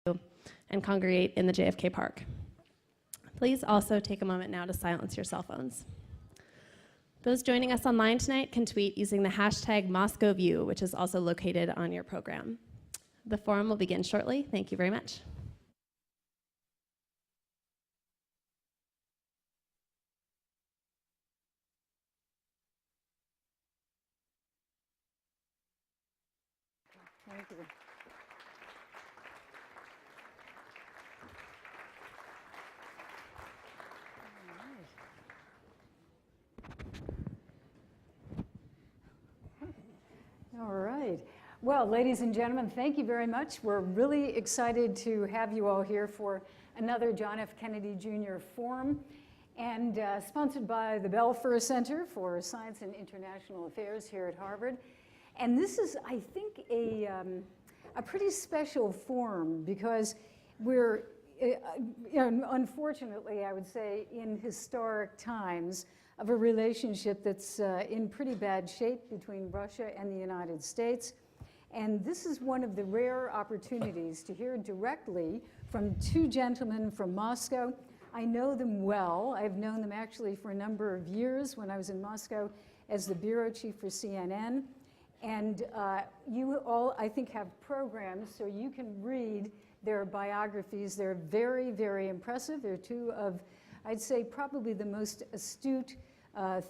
and congregate in the JFK Park. Please also take a moment now to silence your cell phones. Those joining us online tonight can tweet using the hashtag MoscowView, which is also located on your program. The forum will begin shortly. Thank you very much. Thank you. All right. Well, ladies and gentlemen, thank you very much. We're really excited to have you all here for another John F. Kennedy Jr. Forum, and sponsored by the Belfer Center for Science and International Affairs here at Harvard. And this is, I think, a pretty special forum because we're, unfortunately, I would say, in historic times of a relationship that's in pretty bad shape between Russia and the United States. And this is one of the rare opportunities to hear directly from two gentlemen from Moscow. I know them well. I've known them actually for a number of years when I was in Moscow as the bureau chief for CNN. And you all, I think, have programs so you can read their biographies. They're very, very impressive. They're two of, I'd say, probably the most astute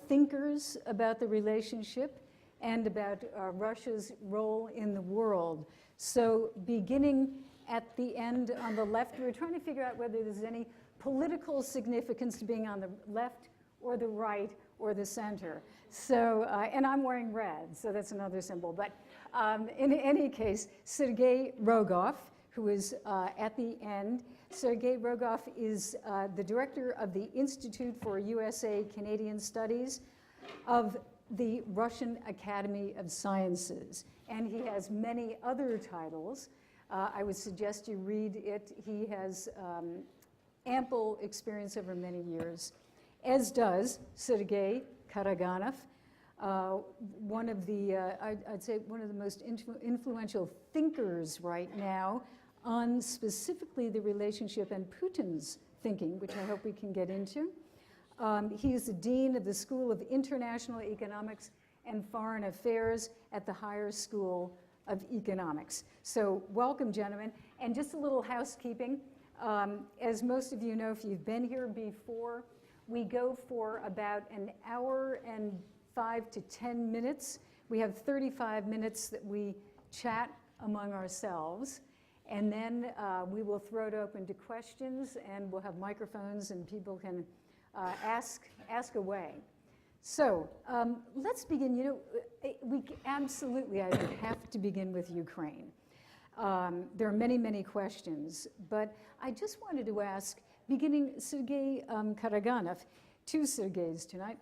thinkers about the relationship and about Russia's role in the world. So beginning at the end on the left, we're trying to figure out whether there's any political significance to being on the left or the right or the center. So, and I'm wearing red, so that's another symbol. But in any case, Sergei Rogov, who is at the end. Sergei Rogov is the director of the Institute for USA-Canadian Studies of the Russian Academy of Sciences. And he has many other titles. I would suggest you read it. He has ample experience over many years, as does Sergei Karaganov, one of the, I'd say one of the most influential thinkers right now on specifically the relationship and Putin's thinking, which I hope we can get into. He is the dean of the School of International Economics and Foreign Affairs at the Higher School of Economics. So welcome, gentlemen. And just a little housekeeping. As most of you know, if you've been here before, we go for about an hour and 5 to 10 minutes. We have 35 minutes that we chat among ourselves. And then we will throw it open to questions, and we'll have microphones, and people can ask away. So let's begin. You know, we absolutely, I think, have to begin with Ukraine. There are many, many questions, but I just wanted to ask, beginning Sergei Karaganov, two Sergeys tonight.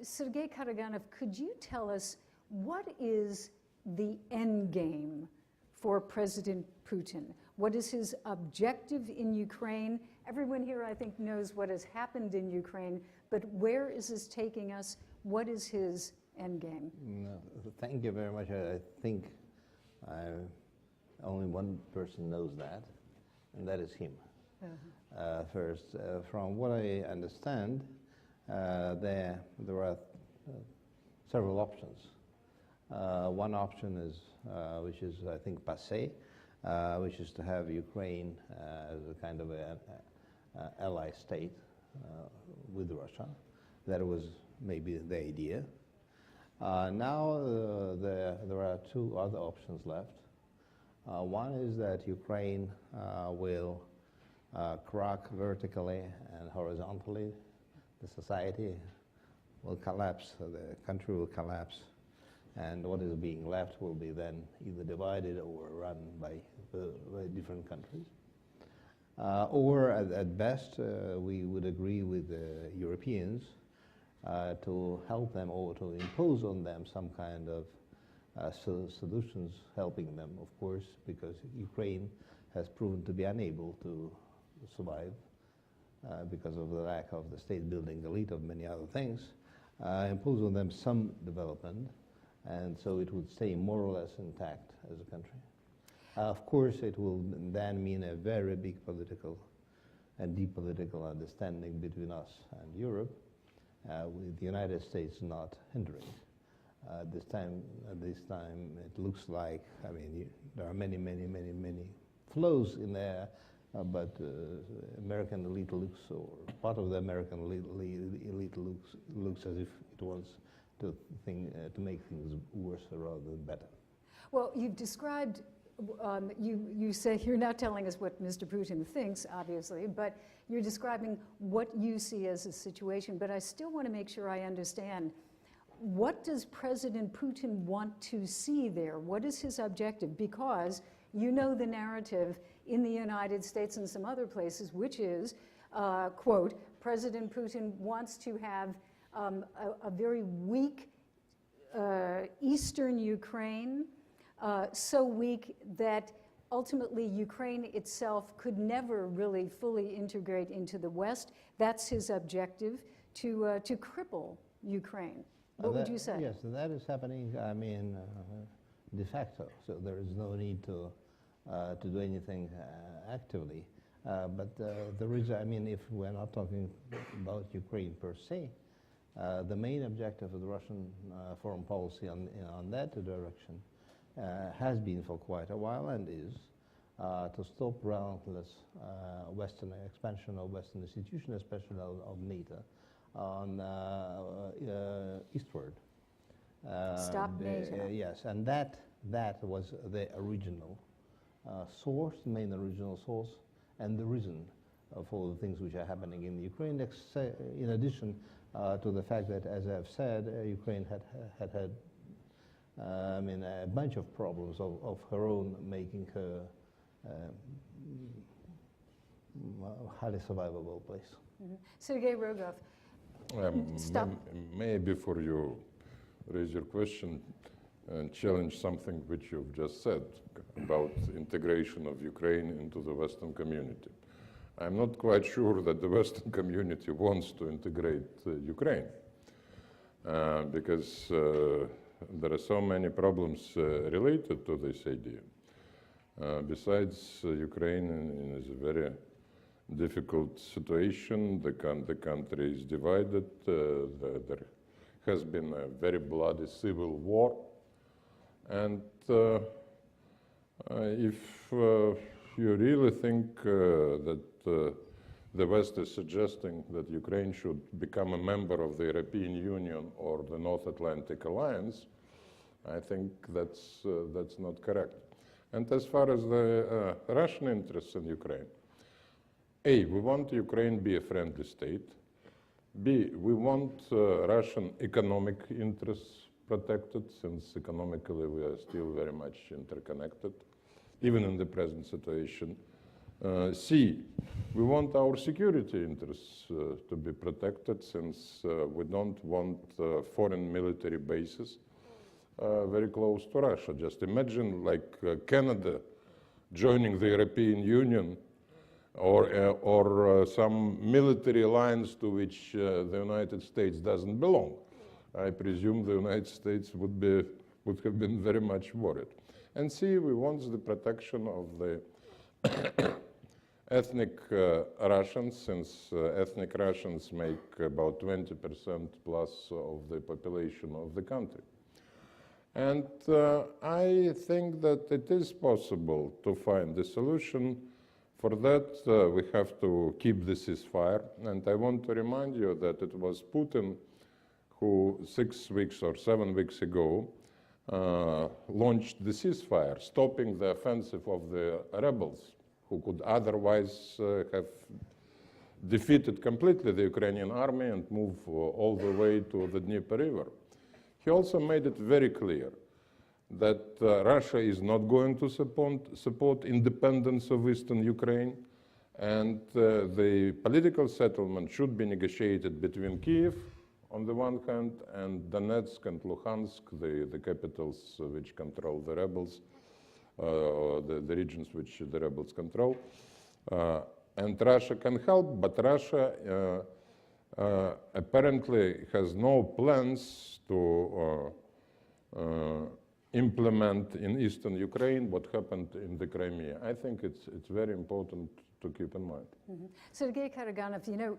Sergei Karaganov, could you tell us what is the end game for President Putin? What is his objective in Ukraine? Everyone here, I think, knows what has happened in Ukraine, but where is this taking us? What is his end game? No, thank you very much. I think only one person knows that, and that is him. First, from what I understand, there are several options. One option is, which is, I think, passé, which is to have Ukraine as a kind of an ally state with Russia. That was maybe the idea. Now there are two other options left. One is that Ukraine will crack vertically and horizontally. The society will collapse, the country will collapse, and what is being left will be then either divided or run by different countries. Or at best, we would agree with the Europeans to help them or to impose on them some kind of solutions, helping them, of course, because Ukraine has proven to be unable to survive because of the lack of the state-building elite of many other things, impose on them some development, and so it would stay more or less intact as a country. Of course, it will then mean a very big political and deep political understanding between us and Europe, with the United States not hindering. This time, it looks like, I mean, there are many flows in there, but American elite looks, or part of the American elite looks as if it wants to make things worse rather than better. Well, you've described, you say you're not telling us what Mr. Putin thinks, obviously, but you're describing what you see as a situation. But I still want to make sure I understand, what does President Putin want to see there? What is his objective? Because you know the narrative in the United States and some other places, which is, quote, President Putin wants to have a very weak eastern Ukraine, so weak that ultimately Ukraine itself could never really fully integrate into the West. That's his objective, to cripple Ukraine. What would you say? Yes, that is happening, I mean, de facto, so there is no need to do anything actively. But there is, I mean, if we're not talking about Ukraine per se, the main objective of the Russian foreign policy on that direction has been for quite a while and is to stop relentless Western expansion of Western institutions, especially of NATO, on eastward. Stop NATO. Yes, and that was the original source, main original source, and the reason for the things which are happening in Ukraine, in addition to the fact that, as I've said, Ukraine had I mean, a bunch of problems of her own, making her a highly survivable place. Mm-hmm. Sergei Rogov. Stop. May I, before you raise your question, challenge something which you've just said about integration of Ukraine into the Western community. I'm not quite sure that the Western community wants to integrate Ukraine, because there are so many problems related to this idea. Besides, Ukraine is a very difficult situation. The country is divided. There has been a very bloody civil war. And if you really think that the West is suggesting that Ukraine should become a member of the European Union or the North Atlantic Alliance, I think that's not correct. And as far as the Russian interests in Ukraine, A, we want Ukraine to be a friendly state. B, we want Russian economic interests protected, since economically we are still very much interconnected, even in the present situation. C, we want our security interests to be protected, since we don't want foreign military bases very close to Russia. Just imagine like Canada joining the European Union, or some military alliance to which the United States doesn't belong. I presume the United States would have been very much worried. And C, we want the protection of the ethnic Russians, since ethnic Russians make about 20% plus of the population of the country. And I think that it is possible to find a solution. For that, we have to keep the ceasefire. And I want to remind you that it was Putin who 6 weeks or 7 weeks ago launched the ceasefire, stopping the offensive of the rebels, who could otherwise have defeated completely the Ukrainian army and move all the way to the Dnieper River. He also made it very clear that Russia is not going to support independence of Eastern Ukraine, and the political settlement should be negotiated between Kiev on the one hand and Donetsk and Luhansk, the capitals which control the rebels, the regions which the rebels control. And Russia can help, but Russia apparently has no plans to implement in eastern Ukraine what happened in the Crimea. I think it's very important to keep in mind. Sergei Karaganov, you know,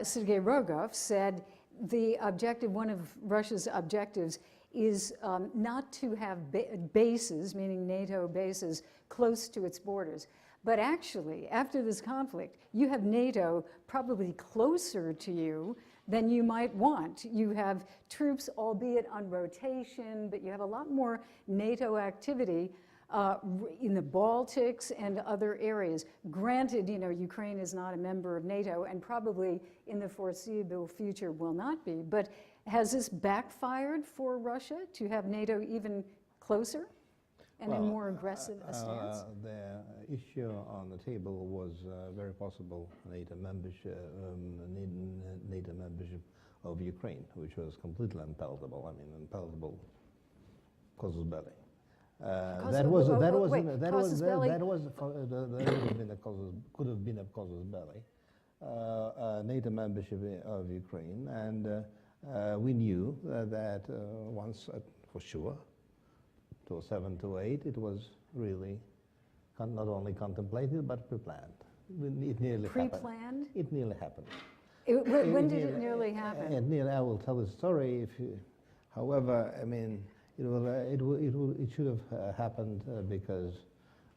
Sergei Rogov said the objective, one of Russia's objectives is not to have bases, meaning NATO bases, close to its borders. But actually, after this conflict, you have NATO probably closer to you than you might want. You have troops, albeit on rotation, but you have a lot more NATO activity in the Baltics and other areas. Granted, you know, Ukraine is not a member of NATO and probably in the foreseeable future will not be, but has this backfired for Russia to have NATO even closer and a more aggressive stance? The issue on the table was very possible NATO membership of Ukraine, which was completely unpalatable. I mean, unpalatable casus belli. That could have been a casus belli. NATO membership of Ukraine, and we knew that once for sure, 2007, 2008, it was really not only contemplated but pre-planned. It nearly happened. Pre-planned? It nearly happened. When did it nearly happen? I will tell the story. However, I mean, it should have happened because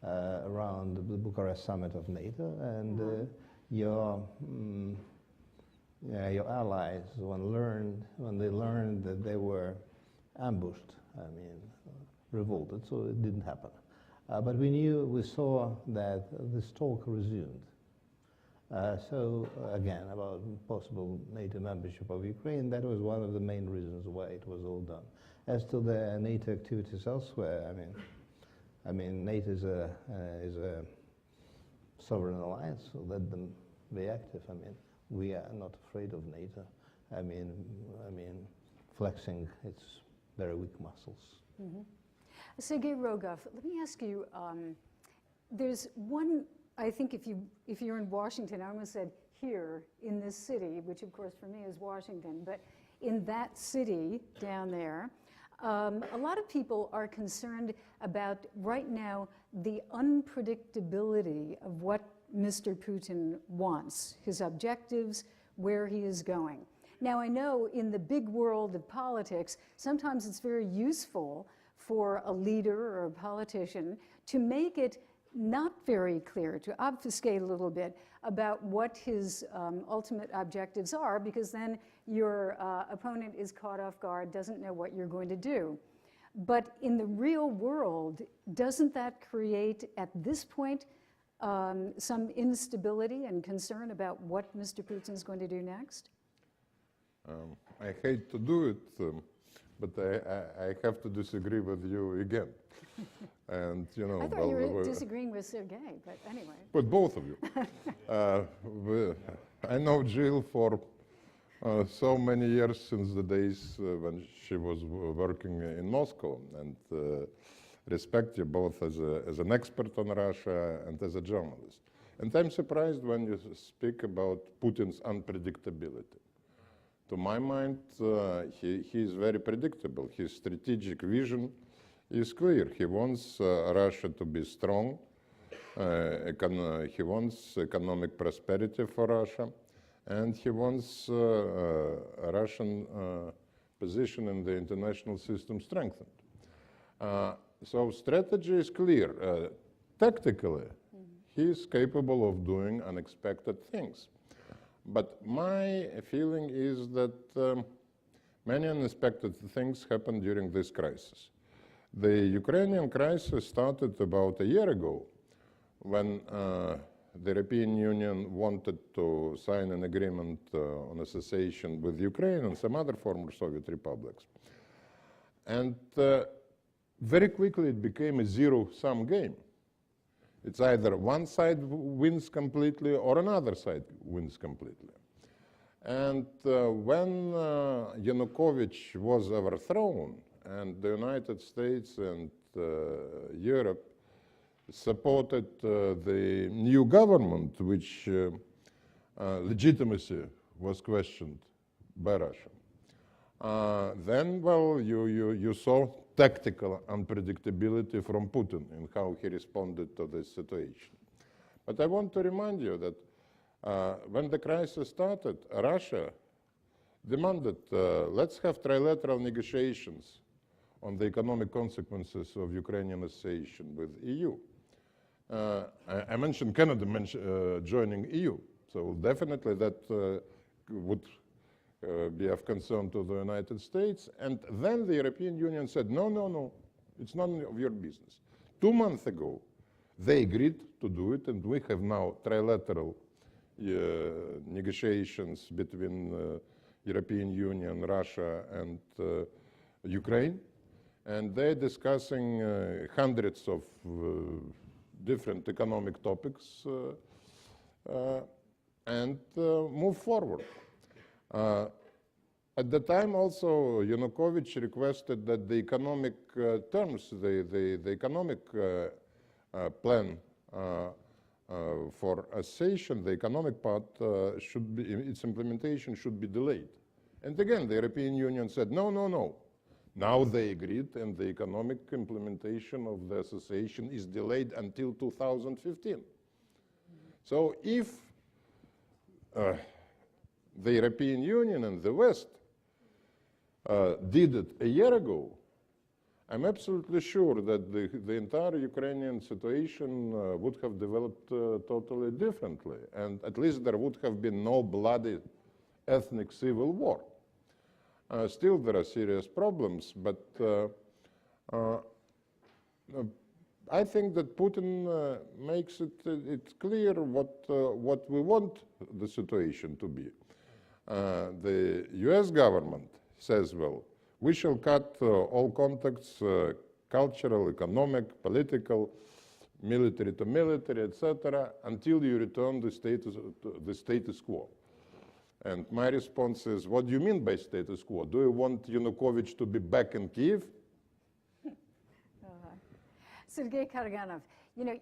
around the Bucharest summit of NATO, and your allies, when they learned that they were ambushed, I mean, revolted, so it didn't happen. But we saw that this talk resumed. So again, about possible NATO membership of Ukraine, that was one of the main reasons why it was all done. As to the NATO activities elsewhere, I mean, NATO is a sovereign alliance, so let them be active. I mean, we are not afraid of NATO. I mean, flexing its very weak muscles. Sergei Rogov, let me ask you, there's one, I think if you're in Washington, I almost said here in this city, which of course for me is Washington, but in that city down there, a lot of people are concerned about right now the unpredictability of what Mr. Putin wants, his objectives, where he is going. Now I know in the big world of politics, sometimes it's very useful for a leader or a politician to make it not very clear, to obfuscate a little bit about what his ultimate objectives are, because then your opponent is caught off guard, doesn't know what you're going to do. But in the real world, doesn't that create, at this point, some instability and concern about what Mr. Putin's going to do next? I hate to do it, but I have to disagree with you again. And you know, I thought you were disagreeing with Sergei, but anyway. With both of you. I know Jill for so many years, since the days when she was working in Moscow, and respect you both as an expert on Russia and as a journalist. And I'm surprised when you speak about Putin's unpredictability. To my mind, he is very predictable. His strategic vision is clear. He wants Russia to be strong. He wants economic prosperity for Russia. And he wants a Russian position in the international system strengthened. So strategy is clear. Tactically, he is capable of doing unexpected things. But my feeling is that many unexpected things happened during this crisis. The Ukrainian crisis started about a year ago when the European Union wanted to sign an agreement on association with Ukraine and some other former Soviet republics. And very quickly it became a zero-sum game. It's either one side wins completely or another side wins completely. And when Yanukovych was overthrown and the United States and Europe supported the new government, which legitimacy was questioned by Russia, Then, well, you saw tactical unpredictability from Putin in how he responded to this situation. But I want to remind you that when the crisis started, Russia demanded, let's have trilateral negotiations on the economic consequences of Ukrainian association with EU. I mentioned Canada joining EU, so definitely that would be of concern to the United States. And then the European Union said, no, no, no, it's none of your business. 2 months ago, they agreed to do it, and we have now trilateral negotiations between European Union, Russia, and Ukraine. And they're discussing hundreds of different economic topics and move forward. At the time also, Yanukovych requested that the economic terms, the economic plan for association, the economic part should be, its implementation should be delayed. And again, the European Union said, no, no, no. Now they agreed, and the economic implementation of the association is delayed until 2015. So if the European Union and the West did it a year ago, I'm absolutely sure that the entire Ukrainian situation would have developed totally differently, and at least there would have been no bloody ethnic civil war. Still, there are serious problems, but I think that Putin makes it clear what we want the situation to be. The US government says, well, we shall cut all contacts, cultural, economic, political, military to military, etc., until you return the status quo. And my response is, what do you mean by status quo? Do you want Yanukovych to be back in Kiev? Sergei Karaganov,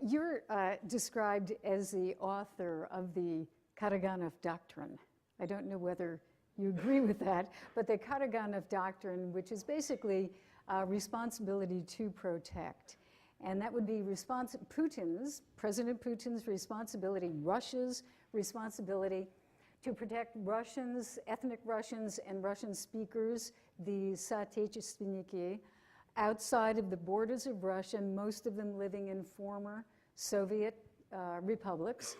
you're described as the author of the Karaganov Doctrine. I don't know whether you agree with that, but the Karaganov Doctrine, which is basically responsibility to protect. And that would be President Putin's responsibility, Russia's responsibility to protect Russians, ethnic Russians, and Russian speakers, the Sootechestvenniki, outside of the borders of Russia, most of them living in former Soviet republics.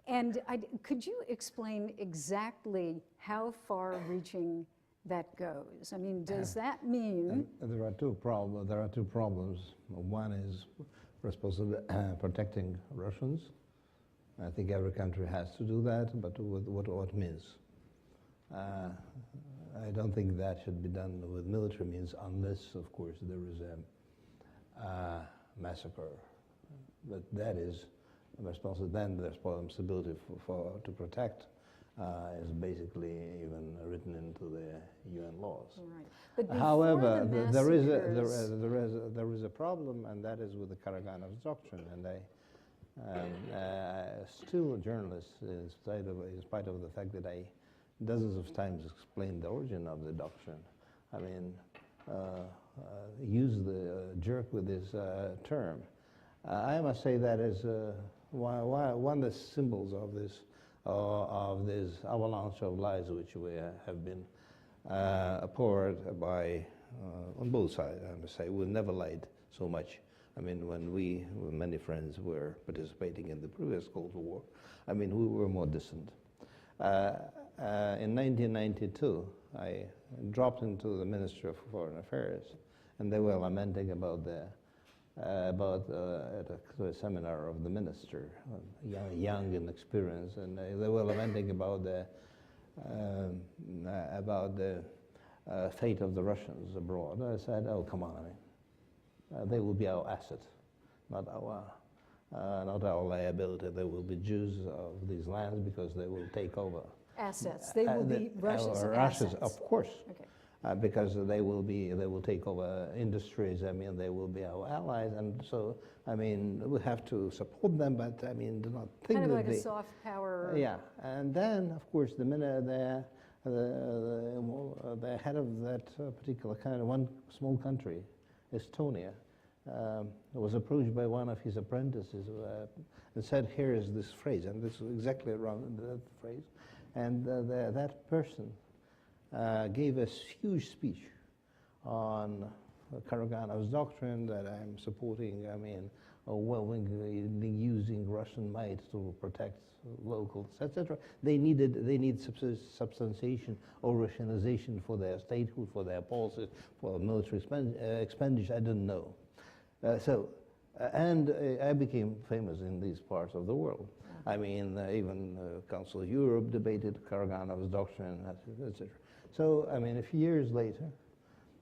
And could you explain exactly how far-reaching that goes? I mean, does that mean... There are two problems. One is protecting Russians. I think every country has to do that, but what means? I don't think that should be done with military means, unless, of course, there is a massacre. But that is then the responsibility to protect is basically even written into the UN laws. Right. But however, there is a problem, and that is with the Karaganov doctrine, and still a journalist, in spite of the fact that I dozens of times explained the origin of the doctrine. I mean, use the jerk with this term. I must say that is one of the symbols of this avalanche of lies which we have been poured by on both sides. I must say we never lied so much. I mean, when many friends were participating in the previous Cold War, I mean, we were more distant. In 1992, I dropped into the Ministry of Foreign Affairs, and they were lamenting about at a seminar of the minister, young and experienced, and they were lamenting about the fate of the Russians abroad. I said, "Oh, come on! I mean, they will be our asset, not our liability. They will be Jews of these lands because they will take over." Assets. They will be Russia's assets. Of course. Okay. Because they will take over industries. I mean, they will be our allies, and so I mean, we have to support them. But I mean, do not think kind of that like a soft power. Yeah, and then of course the minute the head of that particular kind of one small country, Estonia, was approached by one of his apprentices and said, here is this phrase, and this is exactly around that phrase. And that person gave a huge speech on Karaganov's doctrine that I'm supporting, using Russian might to protect locals, etc. They need substantiation or Russianization for their statehood, for their policies, for military expenditure, I don't know. And I became famous in these parts of the world. I mean, even Council of Europe debated Karaganov's doctrine, etc. So, I mean, a few years later,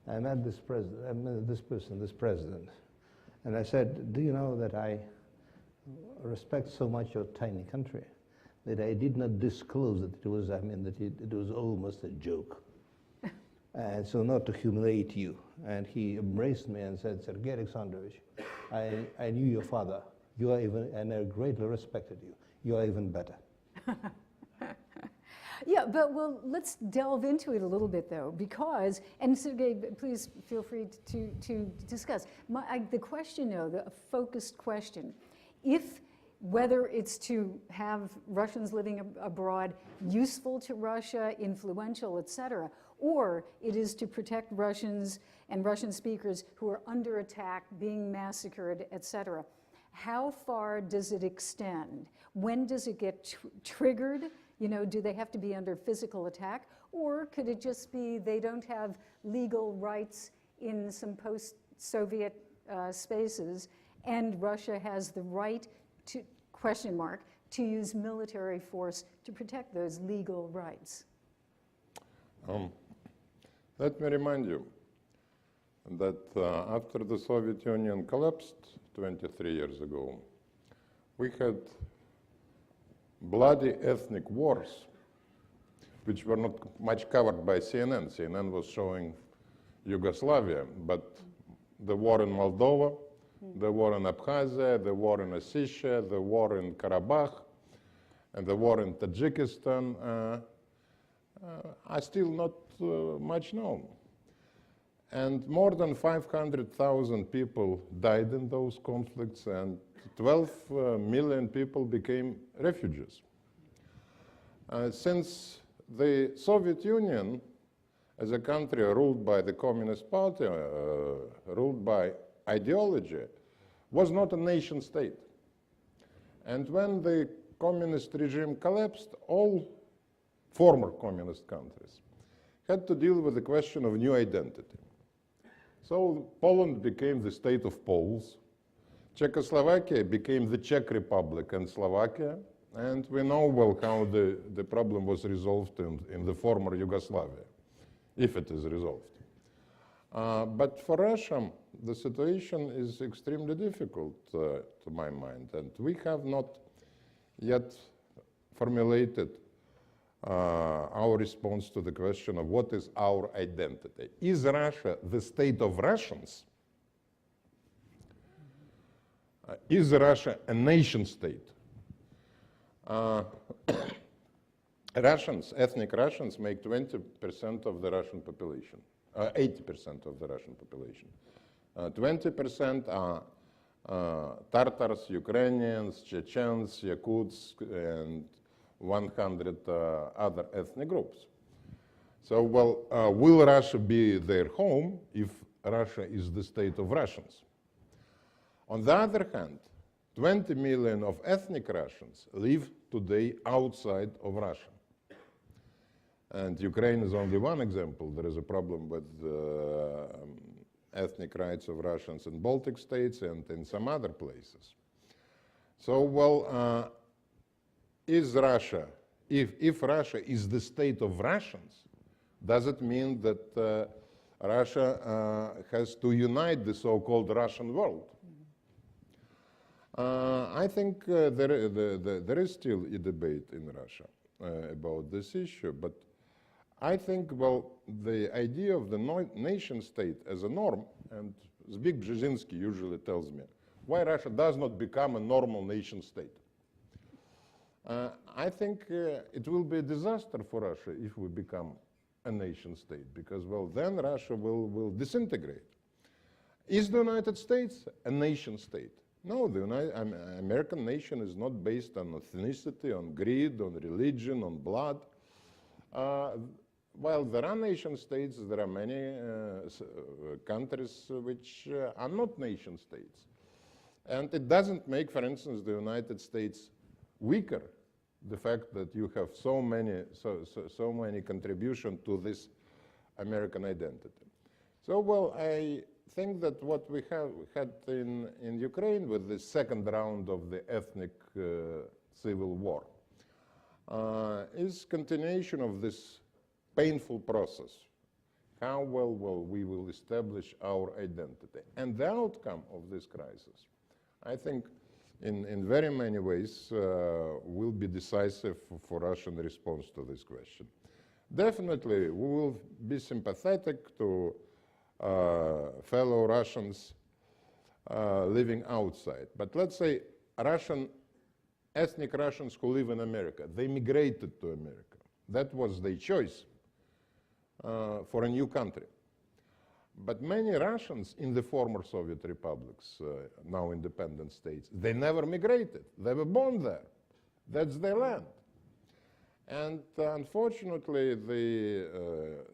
I met this president, and I said, do you know that I respect so much your tiny country that I did not disclose that it was, it was almost a joke. And so not to humiliate you. And he embraced me and said, Sergei Alexandrovich, I knew your father. You are even, and I greatly respected you. You are even better. Yeah, but well, let's delve into it a little bit though, because, and Sergei, please feel free to discuss. The question though, the focused question, whether it's to have Russians living abroad useful to Russia, influential, etc., or it is to protect Russians and Russian speakers who are under attack, being massacred, etc. How far does it extend? When does it get triggered? You know, do they have to be under physical attack? Or could it just be they don't have legal rights in some post-Soviet spaces and Russia has the right to, to use military force to protect those legal rights? Let me remind you that after the Soviet Union collapsed 23 years ago, we had bloody ethnic wars, which were not much covered by CNN. CNN was showing Yugoslavia, but the war in Moldova, the war in Abkhazia, the war in Ossetia, the war in Karabakh, and the war in Tajikistan are still not much known. And more than 500,000 people died in those conflicts, and 12 million people became refugees. Since the Soviet Union, as a country ruled by the Communist Party, ruled by ideology, was not a nation state. And when the communist regime collapsed, all former communist countries had to deal with the question of new identity. So Poland became the state of Poles, Czechoslovakia became the Czech Republic and Slovakia, and we know well how the problem was resolved in the former Yugoslavia, if it is resolved. But for Russia, the situation is extremely difficult to my mind, and we have not yet formulated our response to the question of what is our identity. Is Russia the state of Russians? Is Russia a nation state? Russians, ethnic Russians, make 20% of the Russian population, 80% of the Russian population. 20% are Tartars, Ukrainians, Chechens, Yakuts, and 100 other ethnic groups. So, well, will Russia be their home if Russia is the state of Russians? On the other hand, 20 million of ethnic Russians live today outside of Russia. And Ukraine is only one example. There is a problem with ethnic rights of Russians in Baltic states and in some other places. So, well, is Russia, if Russia is the state of Russians, does it mean that Russia has to unite the so-called Russian world? I think there is still a debate in Russia about this issue, but I think, well, the idea of the nation state as a norm, and Zbigniew Brzezinski usually tells me, why Russia does not become a normal nation state. I think it will be a disaster for Russia if we become a nation state, because, well, then Russia will disintegrate. Is the United States a nation state? No, the American nation is not based on ethnicity, on greed, on religion, on blood. While there are nation states, there are many countries which are not nation states. And it doesn't make, for instance, the United States weaker, the fact that you have so many contributions to this American identity. So, well, I think that what we had in Ukraine with the second round of the ethnic civil war is continuation of this painful process. How well we will establish our identity. And the outcome of this crisis, I think, in very many ways, will be decisive for Russian response to this question. Definitely, we will be sympathetic to fellow Russians living outside. But let's say ethnic Russians who live in America, they migrated to America. That was their choice for a new country. But many Russians in the former Soviet republics, now independent states, they never migrated. They were born there. That's their land. And unfortunately,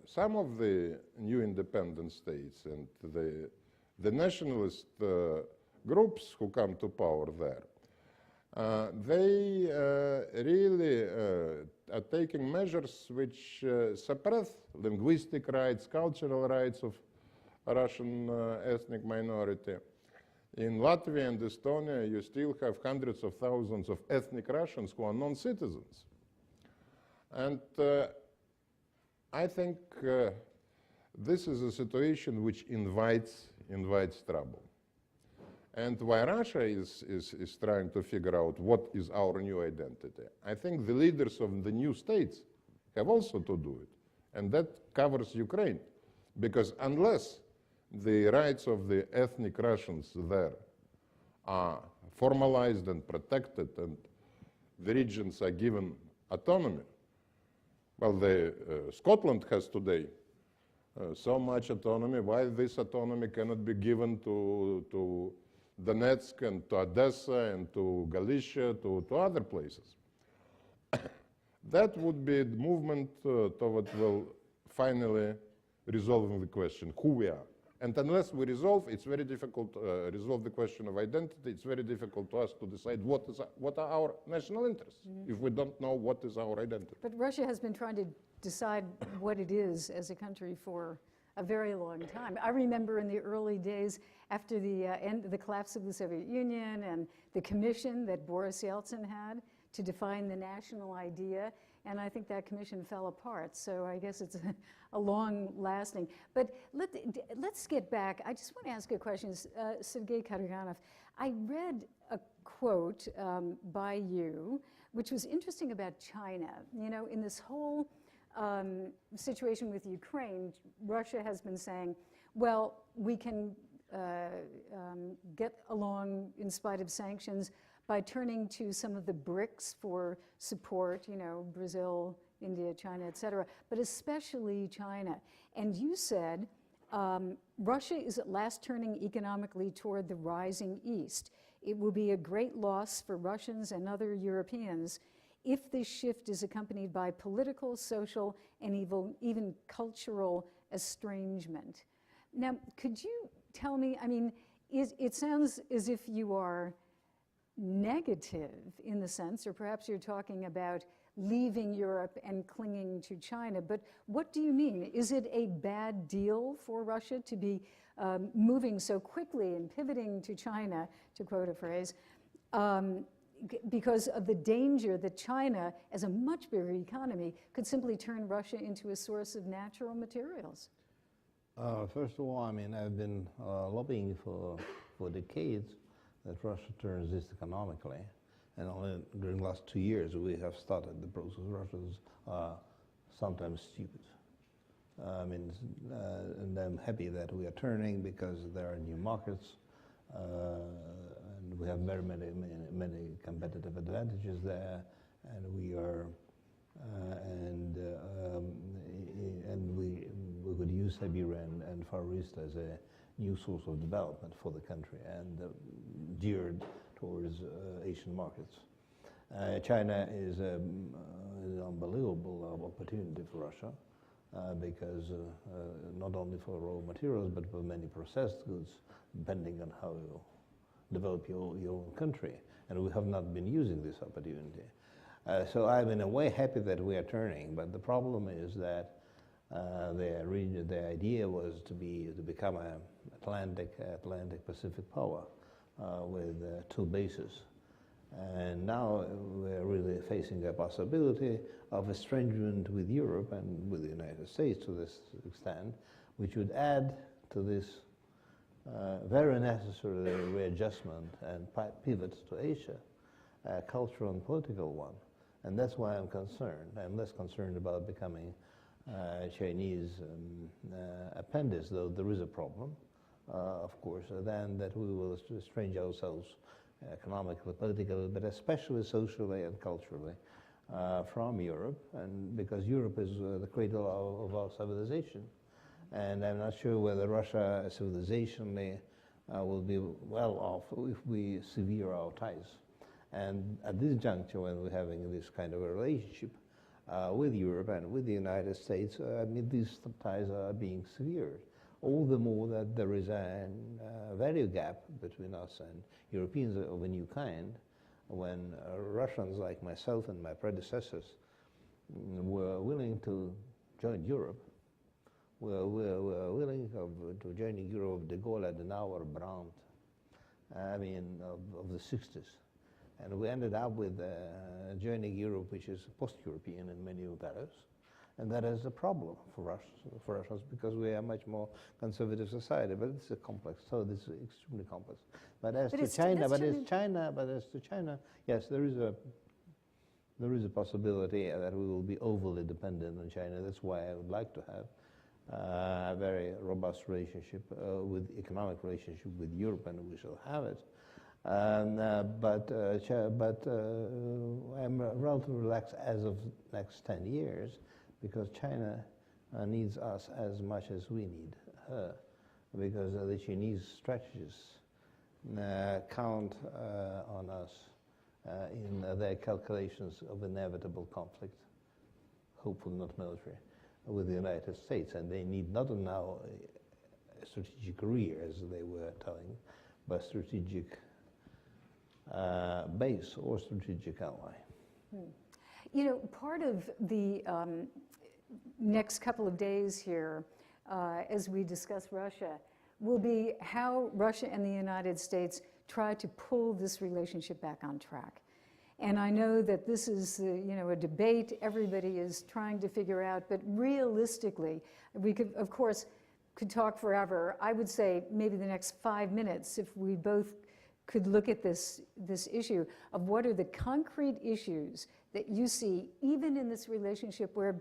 some of the new independent states and the nationalist groups who come to power there, they really are taking measures which suppress linguistic rights, cultural rights of Russian ethnic minority. In Latvia and Estonia, you still have hundreds of thousands of ethnic Russians who are non-citizens. And I think this is a situation which invites trouble. And why Russia is trying to figure out what is our new identity, I think the leaders of the new states have also to do it. And that covers Ukraine. Because unless the rights of the ethnic Russians there are formalized and protected and the regions are given autonomy, well, Scotland has today so much autonomy. Why this autonomy cannot be given to Donetsk and to Odessa and to Galicia, to other places? That would be the movement toward, well, finally resolving the question, who we are. And unless we resolve, it's very difficult to resolve the question of identity. It's very difficult to us to decide what are our national interests if we don't know what is our identity. But Russia has been trying to decide what it is as a country for a very long time. I remember in the early days after the collapse of the Soviet Union and the commission that Boris Yeltsin had to define the national idea, and I think that commission fell apart. So I guess it's a long-lasting. But let's get back. I just want to ask a question, Sergei Karaganov. I read a quote by you, which was interesting about China. You know, in this whole situation with Ukraine, Russia has been saying, well, we can get along in spite of sanctions by turning to some of the BRICS for support, you know, Brazil, India, China, et cetera, but especially China. And you said Russia is at last turning economically toward the rising East. It will be a great loss for Russians and other Europeans if this shift is accompanied by political, social, and even cultural estrangement. Now, could you tell me, I mean, it sounds as if you are negative in the sense, or perhaps you're talking about leaving Europe and clinging to China, but what do you mean? Is it a bad deal for Russia to be moving so quickly and pivoting to China, to quote a phrase, because of the danger that China, as a much bigger economy, could simply turn Russia into a source of natural materials? First of all, I mean, I've been lobbying for decades that Russia turns east economically. And only during the last 2 years, we have started the process. Russians are sometimes stupid. And I'm happy that we are turning because there are new markets, and we have very many competitive advantages there. and we are, and we could use Siberia and Far East as a new source of development for the country and geared towards Asian markets. China is an unbelievable opportunity for Russia because not only for raw materials but for many processed goods, depending on how you develop your own country. And we have not been using this opportunity. So I'm in a way happy that we are turning, but the problem is that the idea was to become an Atlantic Pacific power with two bases. And now we're really facing a possibility of estrangement with Europe and with the United States to this extent, which would add to this very necessary readjustment and pivot to Asia, a cultural and political one. And that's why I'm concerned. I'm less concerned about becoming Chinese appendix, though there is a problem, of course, than that we will estrange ourselves economically, politically, but especially socially and culturally from Europe, and because Europe is the cradle of our civilization. And I'm not sure whether Russia civilizationally will be well off if we sever our ties. And at this juncture, when we're having this kind of a relationship with Europe and with the United States, I mean, these ties are being severed. All the more that there is a value gap between us and Europeans of a new kind, when Russians like myself and my predecessors were willing to join Europe, were willing to join Europe of de Gaulle, Adenauer, Brandt, I mean, of the 60s. And we ended up with joining Europe, which is post-European in many values. And that is a problem for us, for Russians, because we are a much more conservative society. But it's a complex. So this is extremely complex. But as to China, yes, there is a possibility that we will be overly dependent on China. That's why I would like to have a very robust relationship economic relationship with Europe, and we shall have it. But I'm relatively relaxed as of next 10 years, because China needs us as much as we need her, because the Chinese strategists count on us in their calculations of inevitable conflict, hopefully not military, with the United States. And they need not now a strategic rear, as they were telling, but strategic base or strategic ally. You know, part of the next couple of days here, as we discuss Russia, will be how Russia and the United States try to pull this relationship back on track. And I know that this is, a debate everybody is trying to figure out, but realistically, we could, of course, could talk forever. I would say maybe the next 5 minutes, if we both could look at this issue of what are the concrete issues that you see, even in this relationship where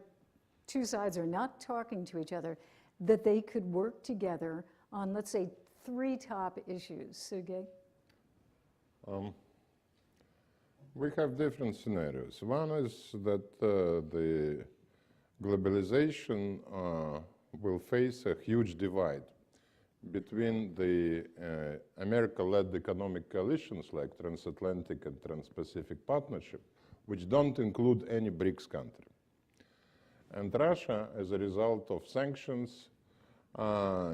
two sides are not talking to each other, that they could work together on, let's say, 3 top issues. Sergei? We have different scenarios. One is that the globalization will face a huge divide between the America-led economic coalitions like Transatlantic and Trans-Pacific Partnership, which don't include any BRICS country. And Russia, as a result of sanctions,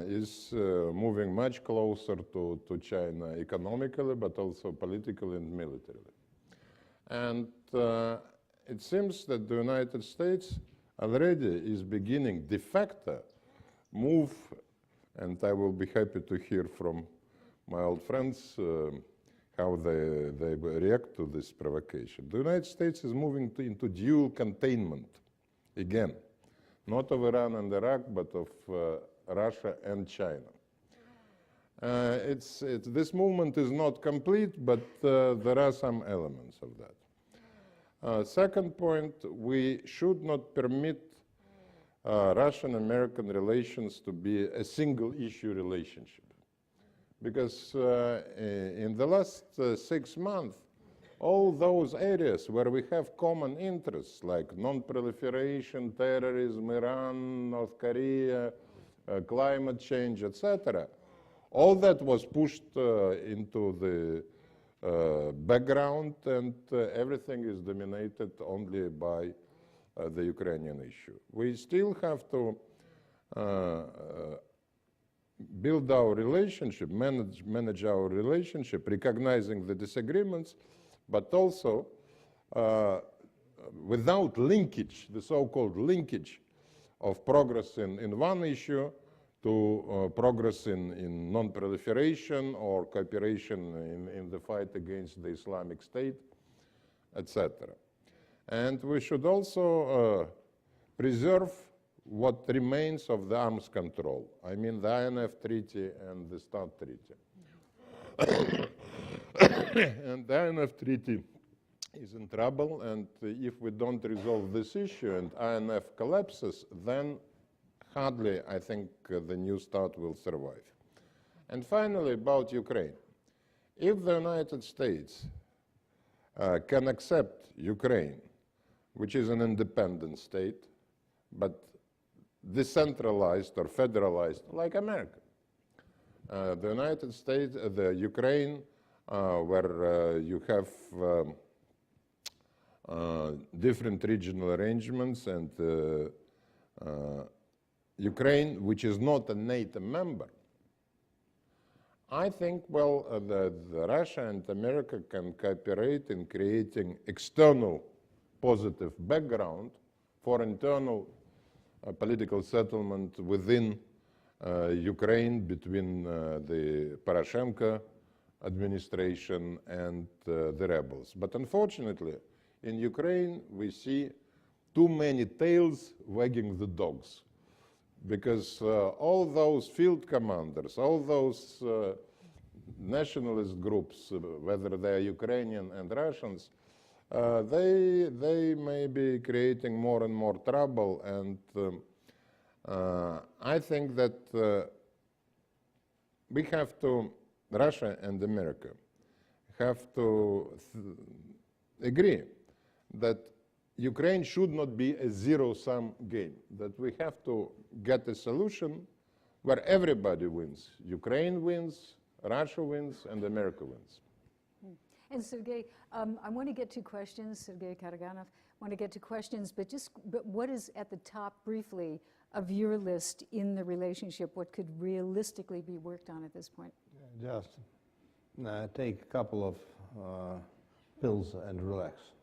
is moving much closer to China economically, but also politically and militarily. And it seems that the United States already is beginning de facto move, and I will be happy to hear from my old friends how they react to this provocation. The United States is moving into dual containment again, not of Iran and Iraq, but of Russia and China. This movement is not complete, but there are some elements of that. Second point, we should not permit Russian-American relations to be a single-issue relationship. Because in the last 6 months, all those areas where we have common interests like non-proliferation, terrorism, Iran, North Korea, climate change, etc., all that was pushed into the background, and everything is dominated only by the Ukrainian issue. We still have to build our relationship, manage our relationship, recognizing the disagreements, but also without linkage, the so-called linkage of progress in one issue to progress in non-proliferation or cooperation in the fight against the Islamic State, etc. And we should also preserve what remains of the arms control. I mean the INF Treaty and the START Treaty. And the INF Treaty is in trouble, and if we don't resolve this issue and INF collapses, then hardly, I think, the New START will survive. And finally, about Ukraine. If the United States can accept Ukraine, which is an independent state, but decentralized or federalized like America, the United States, the Ukraine, where you have different regional arrangements, and Ukraine, which is not a NATO member, I think, well, that Russia and America can cooperate in creating external positive background for internal political settlement within Ukraine between the Poroshenko administration and the rebels. But unfortunately, in Ukraine, we see too many tails wagging the dogs, because all those field commanders, all those nationalist groups, whether they are Ukrainian and Russians, they may be creating more and more trouble, and I think that we have to, Russia and America, have to agree that Ukraine should not be a zero-sum game, that we have to get a solution where everybody wins. Ukraine wins, Russia wins, and America wins. And Sergei, I want to get to questions. Sergei Karaganov, I want to get to questions, but what is at the top, briefly, of your list in the relationship? What could realistically be worked on at this point? Just take a couple of pills and relax.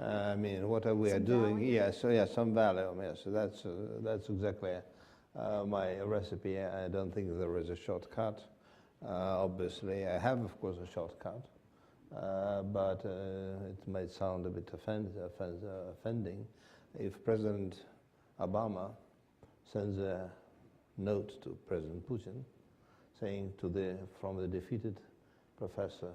I mean, what we are doing? Yeah, so yeah, some Valium. Yeah, so that's exactly my recipe. I don't think there is a shortcut. Obviously, I have, of course, a shortcut, but it might sound a bit offending if President Obama sends a note to President Putin saying from the defeated professor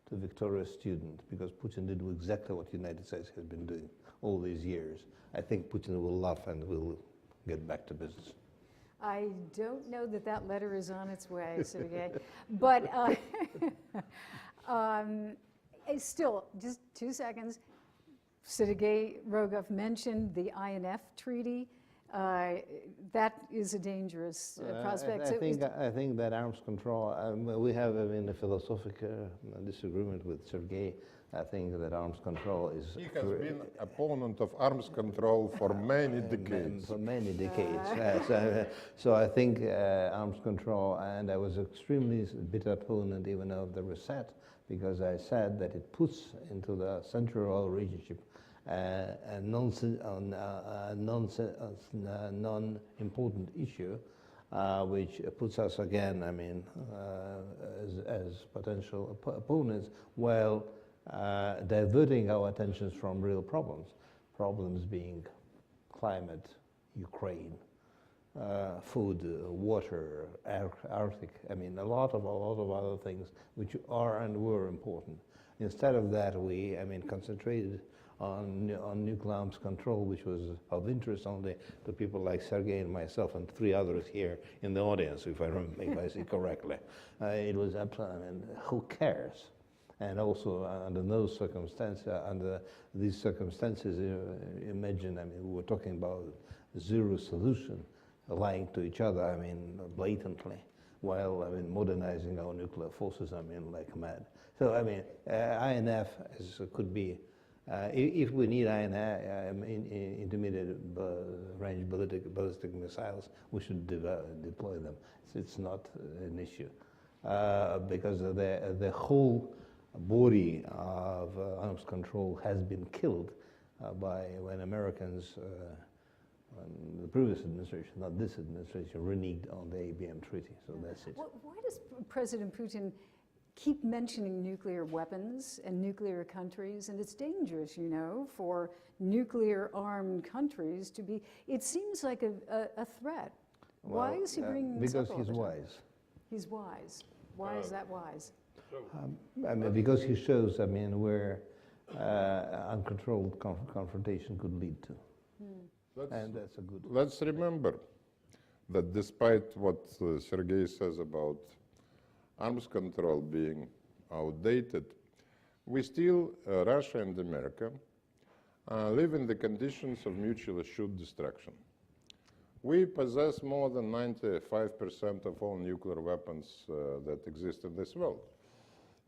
to victorious student, because Putin did exactly what the United States has been doing all these years. I think Putin will laugh and will get back to business. I don't know that that letter is on its way, Sergei. But still, just 2 seconds. Sergei Rogov mentioned the INF Treaty. That is a dangerous prospect. I think that arms control, we have a philosophical disagreement with Sergei. I think that arms control is... He has been opponent of arms control for many decades. For many decades. So I think arms control, and I was extremely bitter opponent even of the reset, because I said that it puts into the Central Oil relationship a non-important issue, which puts us again, I mean, as potential opponents, while diverting our attentions from real problems being climate, Ukraine, food, water, Arctic, I mean, a lot of other things which are and were important. Instead of that, we, concentrated on nuclear arms control, which was of interest only to people like Sergei and myself and 3 others here in the audience, if I see correctly. It was absolutely, who cares? And also under these circumstances, imagine, I mean, we're talking about zero solution, lying to each other, I mean, blatantly, while, I mean, modernizing our nuclear forces, I mean, like mad. So, I mean, INF could be, if we need intermediate range ballistic missiles, we should deploy them. It's not an issue. Because the whole body of arms control has been killed when Americans, when the previous administration, not this administration, reneged on the ABM treaty. So that's it. Why does President Putin keep mentioning nuclear weapons and nuclear countries? And it's dangerous, you know, for nuclear-armed countries to be. It seems like a threat. Well, why is he bringing this because up all he's the time? wise. He's wise. Why is that wise? I mean, because he shows, I mean, where uncontrolled confrontation could lead to. And that's a good. Let's remember that despite what Sergei says about arms control being outdated, we still, Russia and America, live in the conditions of mutually assured destruction. We possess more than 95% of all nuclear weapons that exist in this world.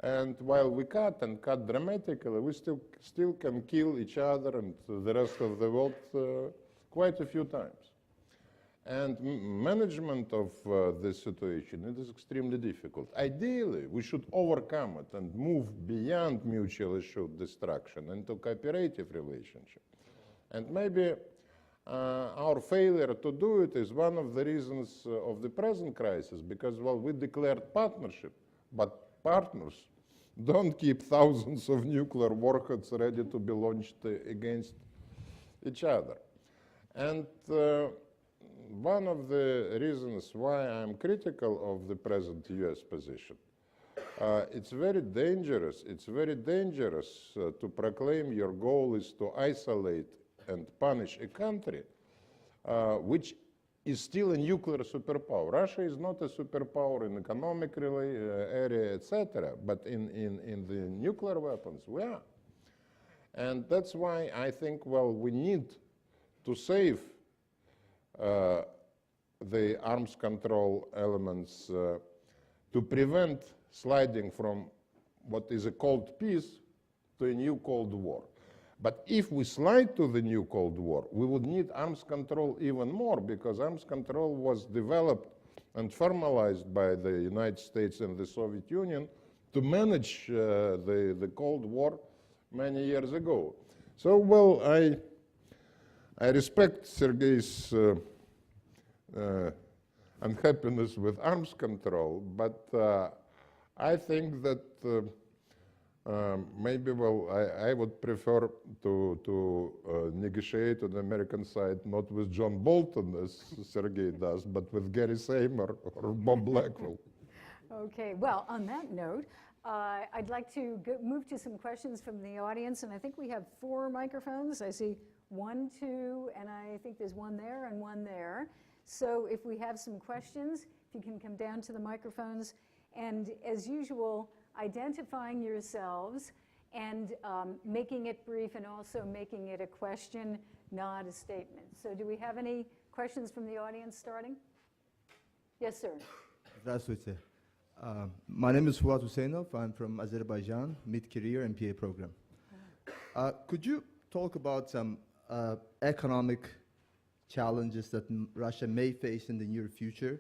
And while we cut and cut dramatically, we still can kill each other and the rest of the world quite a few times. And management of this situation, it is extremely difficult. Ideally, we should overcome it and move beyond mutually assured destruction into cooperative relationship. And maybe our failure to do it is one of the reasons of the present crisis, because, well, we declared partnership, but partners don't keep thousands of nuclear warheads ready to be launched against each other. And one of the reasons why I'm critical of the present US position, it's very dangerous. It's very dangerous to proclaim your goal is to isolate and punish a country which is still a nuclear superpower. Russia is not a superpower in economic area, etc., but in the nuclear weapons, we are. And that's why I think, well, we need to save the arms control elements to prevent sliding from what is a cold peace to a new Cold War. But if we slide to the new Cold War, we would need arms control even more, because arms control was developed and formalized by the United States and the Soviet Union to manage the Cold War many years ago. So, well, I respect Sergei's unhappiness with arms control, but I think that maybe, well, I would prefer to negotiate on the American side not with John Bolton, as Sergei does, but with Gary Seymour or Bob Blackwell. Okay, well, on that note, I'd like to move to some questions from the audience, and I think we have 4 microphones. I see 1, 2, and I think there's one there and one there. So if we have some questions, if you can come down to the microphones, and as usual, identifying yourselves and making it brief and also making it a question, not a statement. So do we have any questions from the audience starting? Yes, sir. Здравствуйте. My name is Fuat Husseinov. I'm from Azerbaijan, mid-career MPA program. Could you talk about some economic challenges that Russia may face in the near future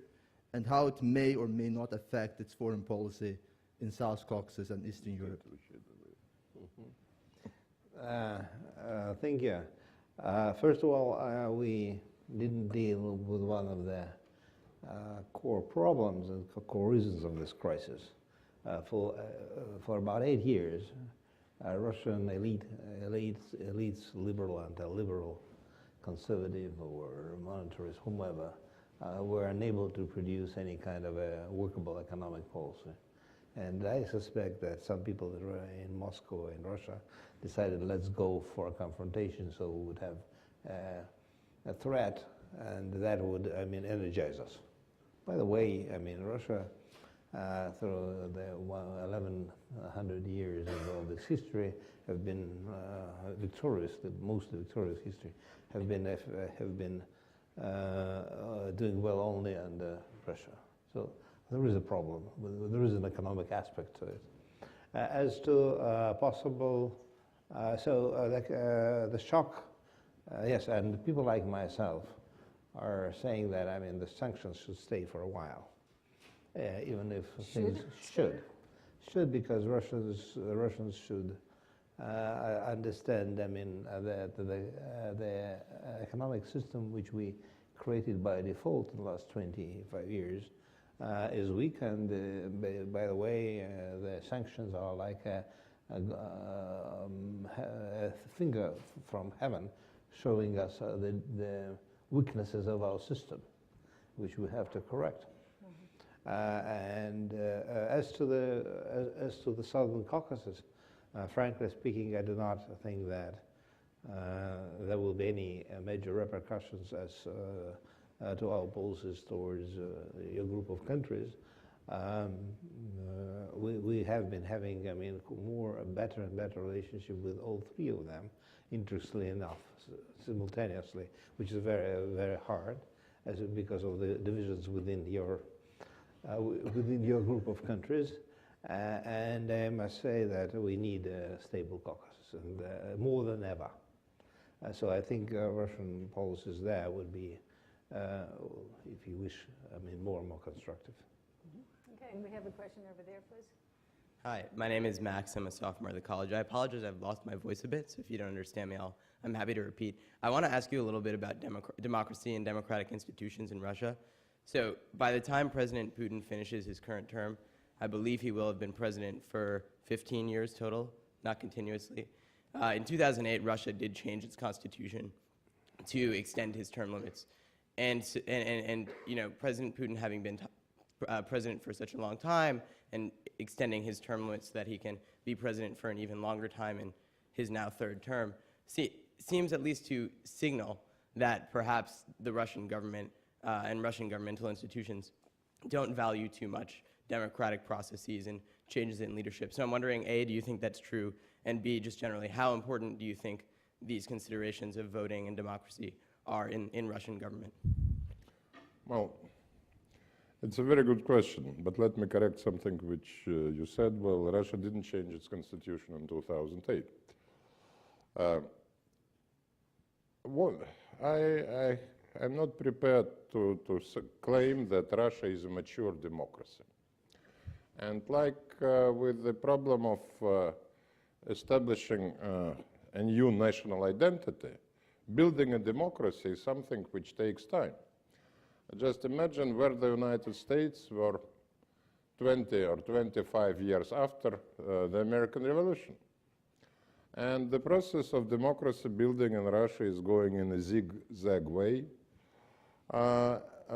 and how it may or may not affect its foreign policy in South Caucasus and Eastern Europe? Thank you. First of all, we didn't deal with one of the core problems and core reasons of this crisis. For about 8 years, Russian elites, liberal, anti-liberal, conservative or monetarist, whomever, were unable to produce any kind of a workable economic policy. And I suspect that some people that were in Moscow and Russia decided, let's go for a confrontation so we would have a threat, and that would, I mean, energize us. By the way, I mean, Russia through the 1100 years of its history have been victorious. The most victorious history have been doing well only under pressure. So there is a problem. There is an economic aspect to it. As to possible, the shock, yes, and people like myself are saying that, I mean, the sanctions should stay for a while, even if things should, because Russians should understand, I mean, that the economic system which we created by default in the last 25 years is weak, and by the way, the sanctions are like a finger from heaven showing us the weaknesses of our system, which we have to correct. And as to the Southern Caucasus, frankly speaking, I do not think that there will be any major repercussions as to our policies towards your group of countries. We have been having, I mean, better and better relationship with all three of them, interestingly enough, simultaneously, which is very, very hard, because of the divisions within your group of countries. And I must say that we need a stable Caucasus, and more than ever. So I think Russian policies there would be, if you wish, I mean, more and more constructive. Okay, and we have a question over there, please. Hi, my name is Max. I'm a sophomore at the college. I apologize, I've lost my voice a bit, so if you don't understand me, I'm happy to repeat. I want to ask you a little bit about democracy and democratic institutions in Russia. So by the time President Putin finishes his current term, I believe he will have been president for 15 years total, not continuously. In 2008, Russia did change its constitution to extend his term limits. And you know, President Putin having been president for such a long time and extending his term limits so that he can be president for an even longer time in his now third term, seems at least to signal that perhaps the Russian government and Russian governmental institutions don't value too much democratic processes and changes in leadership. So I'm wondering, A, do you think that's true? And B, just generally, how important do you think these considerations of voting and democracy are in Russian government? Well, it's a very good question, but let me correct something which you said. Well, Russia didn't change its constitution in 2008. I'm not prepared to claim that Russia is a mature democracy. And like with the problem of establishing a new national identity, building a democracy is something which takes time. Just imagine where the United States were 20 or 25 years after the American Revolution. And the process of democracy building in Russia is going in a zigzag way.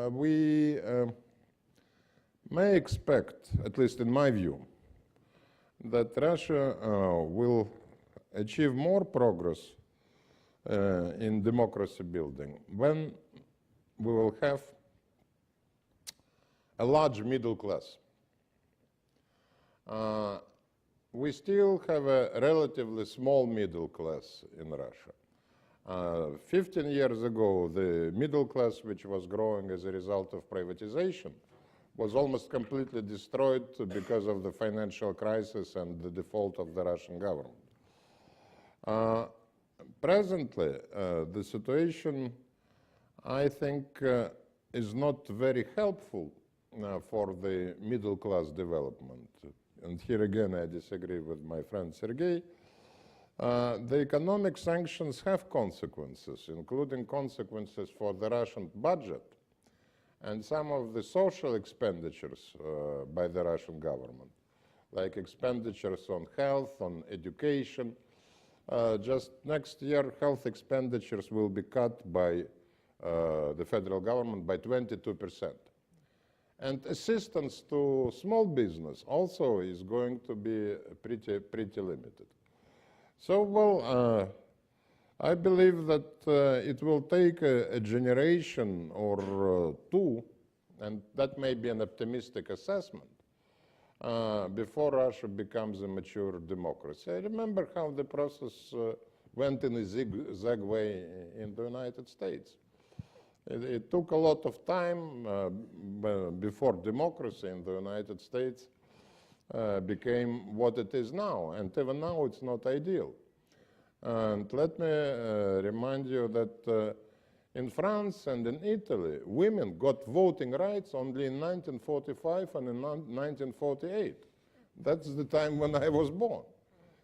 We may expect, at least in my view, that Russia will achieve more progress in democracy building when we will have a large middle class. We still have a relatively small middle class in Russia. 15 years ago, the middle class, which was growing as a result of privatization, was almost completely destroyed because of the financial crisis and the default of the Russian government. Presently, the situation, I think, is not very helpful for the middle class development. And here again, I disagree with my friend Sergei. The economic sanctions have consequences, including consequences for the Russian budget and some of the social expenditures by the Russian government, like expenditures on health, on education. Just next year, health expenditures will be cut by the federal government by 22%. And assistance to small business also is going to be pretty limited. So, well, I believe that it will take a generation or two, and that may be an optimistic assessment, before Russia becomes a mature democracy. I remember how the process went in a zigzag way in the United States. It took a lot of time before democracy in the United States became what it is now, and even now it's not ideal. And let me remind you that in France and in Italy, women got voting rights only in 1945 and in 1948. That's the time when I was born.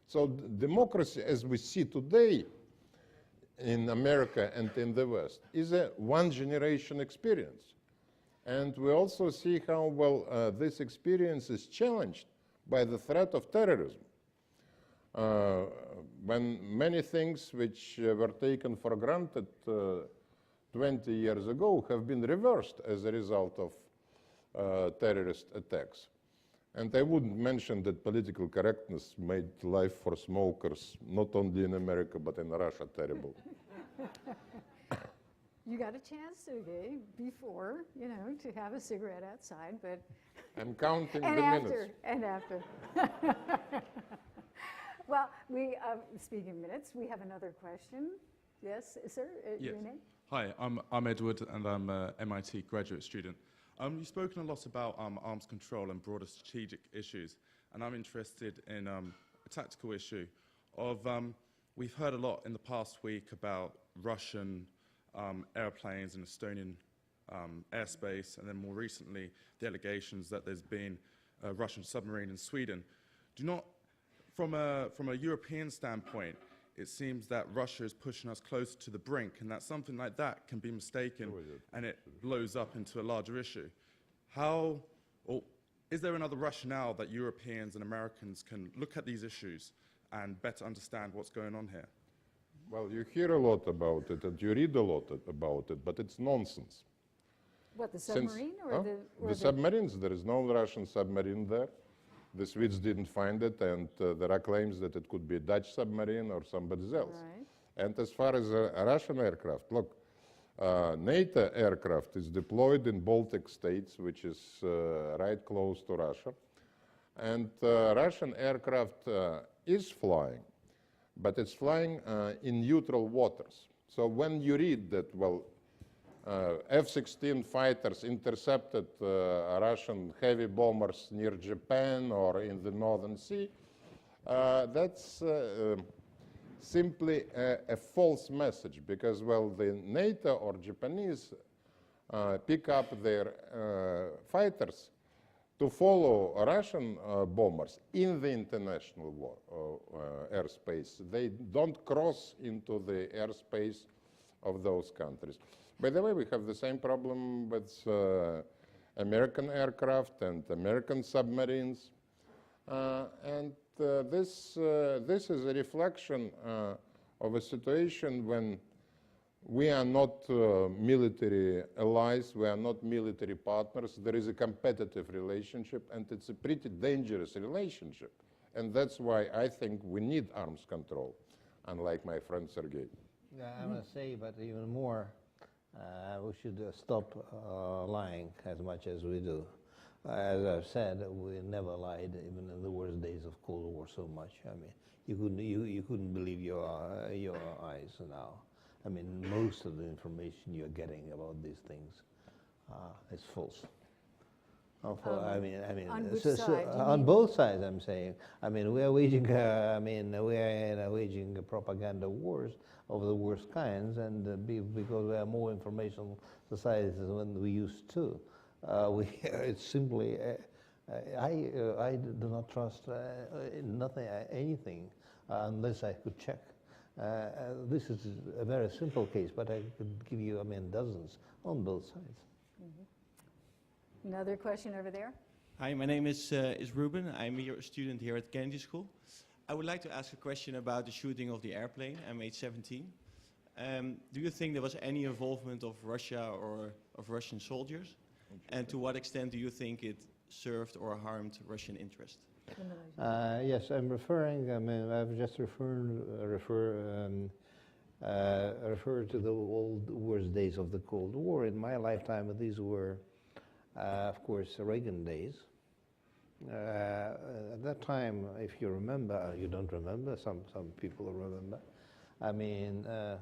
So democracy, as we see today in America and in the West, is a one-generation experience. And we also see how well this experience is challenged by the threat of terrorism. When many things which were taken for granted 20 years ago have been reversed as a result of terrorist attacks. And I wouldn't mention that political correctness made life for smokers, not only in America, but in Russia, terrible. You got a chance, Sergei, before, you know, to have a cigarette outside, but... I'm counting and the after, minutes. and after. Well, speaking of minutes, we have another question. Yes, sir, Yes. your name? Hi, I'm Edward, and I'm a MIT graduate student. You've spoken a lot about arms control and broader strategic issues, and I'm interested in a tactical issue of, we've heard a lot in the past week about Russian airplanes in Estonian airspace, and then more recently, the allegations that there's been a Russian submarine in Sweden. From a European standpoint, it seems that Russia is pushing us closer to the brink, and that something like that can be mistaken and it blows up into a larger issue. Is there another rationale that Europeans and Americans can look at these issues and better understand what's going on here? Well, you hear a lot about it and you read a lot about it, but it's nonsense. What, the submarine The submarines, there is no Russian submarine there. The Swedes didn't find it, and there are claims that it could be a Dutch submarine or somebody else. Right. And as far as a Russian aircraft, look, NATO aircraft is deployed in Baltic states, which is right close to Russia. And Russian aircraft is flying, but it's flying in neutral waters. So when you read that, well, F-16 fighters intercepted Russian heavy bombers near Japan or in the Northern Sea, that's simply a false message, because, well, the NATO or Japanese pick up their fighters to follow Russian bombers in the international airspace. They don't cross into the airspace of those countries. By the way, we have the same problem with American aircraft and American submarines. This is a reflection of a situation when we are not military allies, we are not military partners. There is a competitive relationship, and it's a pretty dangerous relationship. And that's why I think we need arms control, unlike my friend Sergei. Yeah, I'm going to say, but even more, we should stop lying as much as we do. As I've said, we never lied, even in the worst days of Cold War, so much. I mean, you couldn't believe your eyes now. I mean, most of the information you're getting about these things is false. I mean, on which side? On both sides, I'm saying. I mean, we are waging. Waging propaganda wars of the worst kinds, and because we are more informational societies than we used to. It's simply. I do not trust anything unless I could check. This is a very simple case, but I could give you, dozens on both sides. Mm-hmm. Another question over there. Hi, my name is Ruben. I'm a student here at Kennedy School. I would like to ask a question about the shooting of the airplane, MH17. Do you think there was any involvement of Russia or of Russian soldiers? And to what extent do you think it served or harmed Russian interest? Yes, I'm referring. I've just referred to the old worst days of the Cold War. In my lifetime, these were, of course, Reagan days, At that time, if you remember, you don't remember, some people remember, I mean, a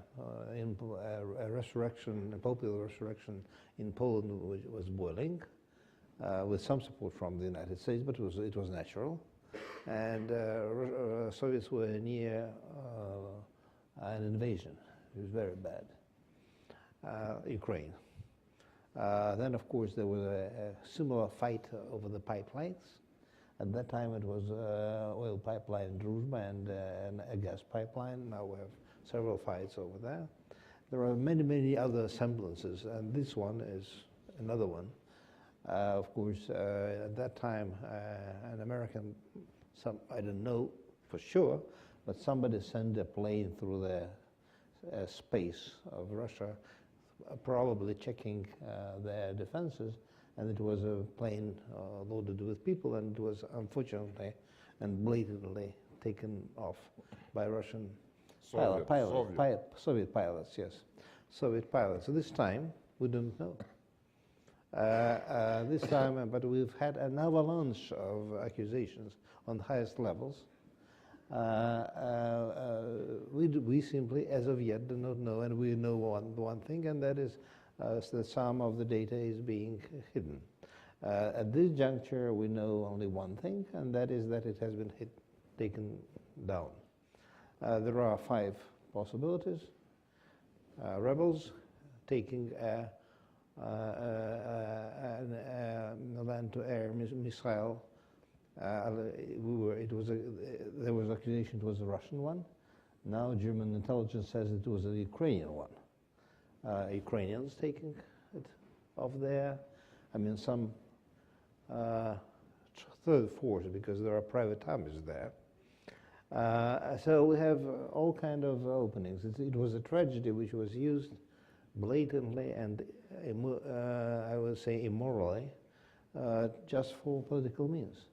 resurrection, a popular resurrection in Poland was boiling, with some support from the United States, but it was natural. And Soviets were near an invasion. It was very bad. Ukraine. Then, of course, there was a similar fight over the pipelines. At that time, it was oil pipeline Druzhba and a gas pipeline. Now we have several fights over there. There are many, many other semblances, and this one is another one. Of course, at that time, an American, I don't know for sure, but somebody sent a plane through the space of Russia, probably checking their defenses, and it was a plane loaded with people, and it was unfortunately and blatantly taken off by Russian Soviet pilots, yes. Soviet pilots. This time, we don't know. This time, but we've had an avalanche of accusations on the highest levels. We simply, as of yet, do not know, and we know one thing, and that is that some of the data is being hidden. At this juncture, we know only one thing, and that is that it has been taken down. There are 5 possibilities. Rebels taking a land-to-air missile. There was accusation it was a Russian one. Now German intelligence says it was a Ukrainian one. Ukrainians taking it off there. I mean, some third force, because there are private armies there. So we have all kind of openings. It was a tragedy which was used blatantly and I would say immorally, just for political means.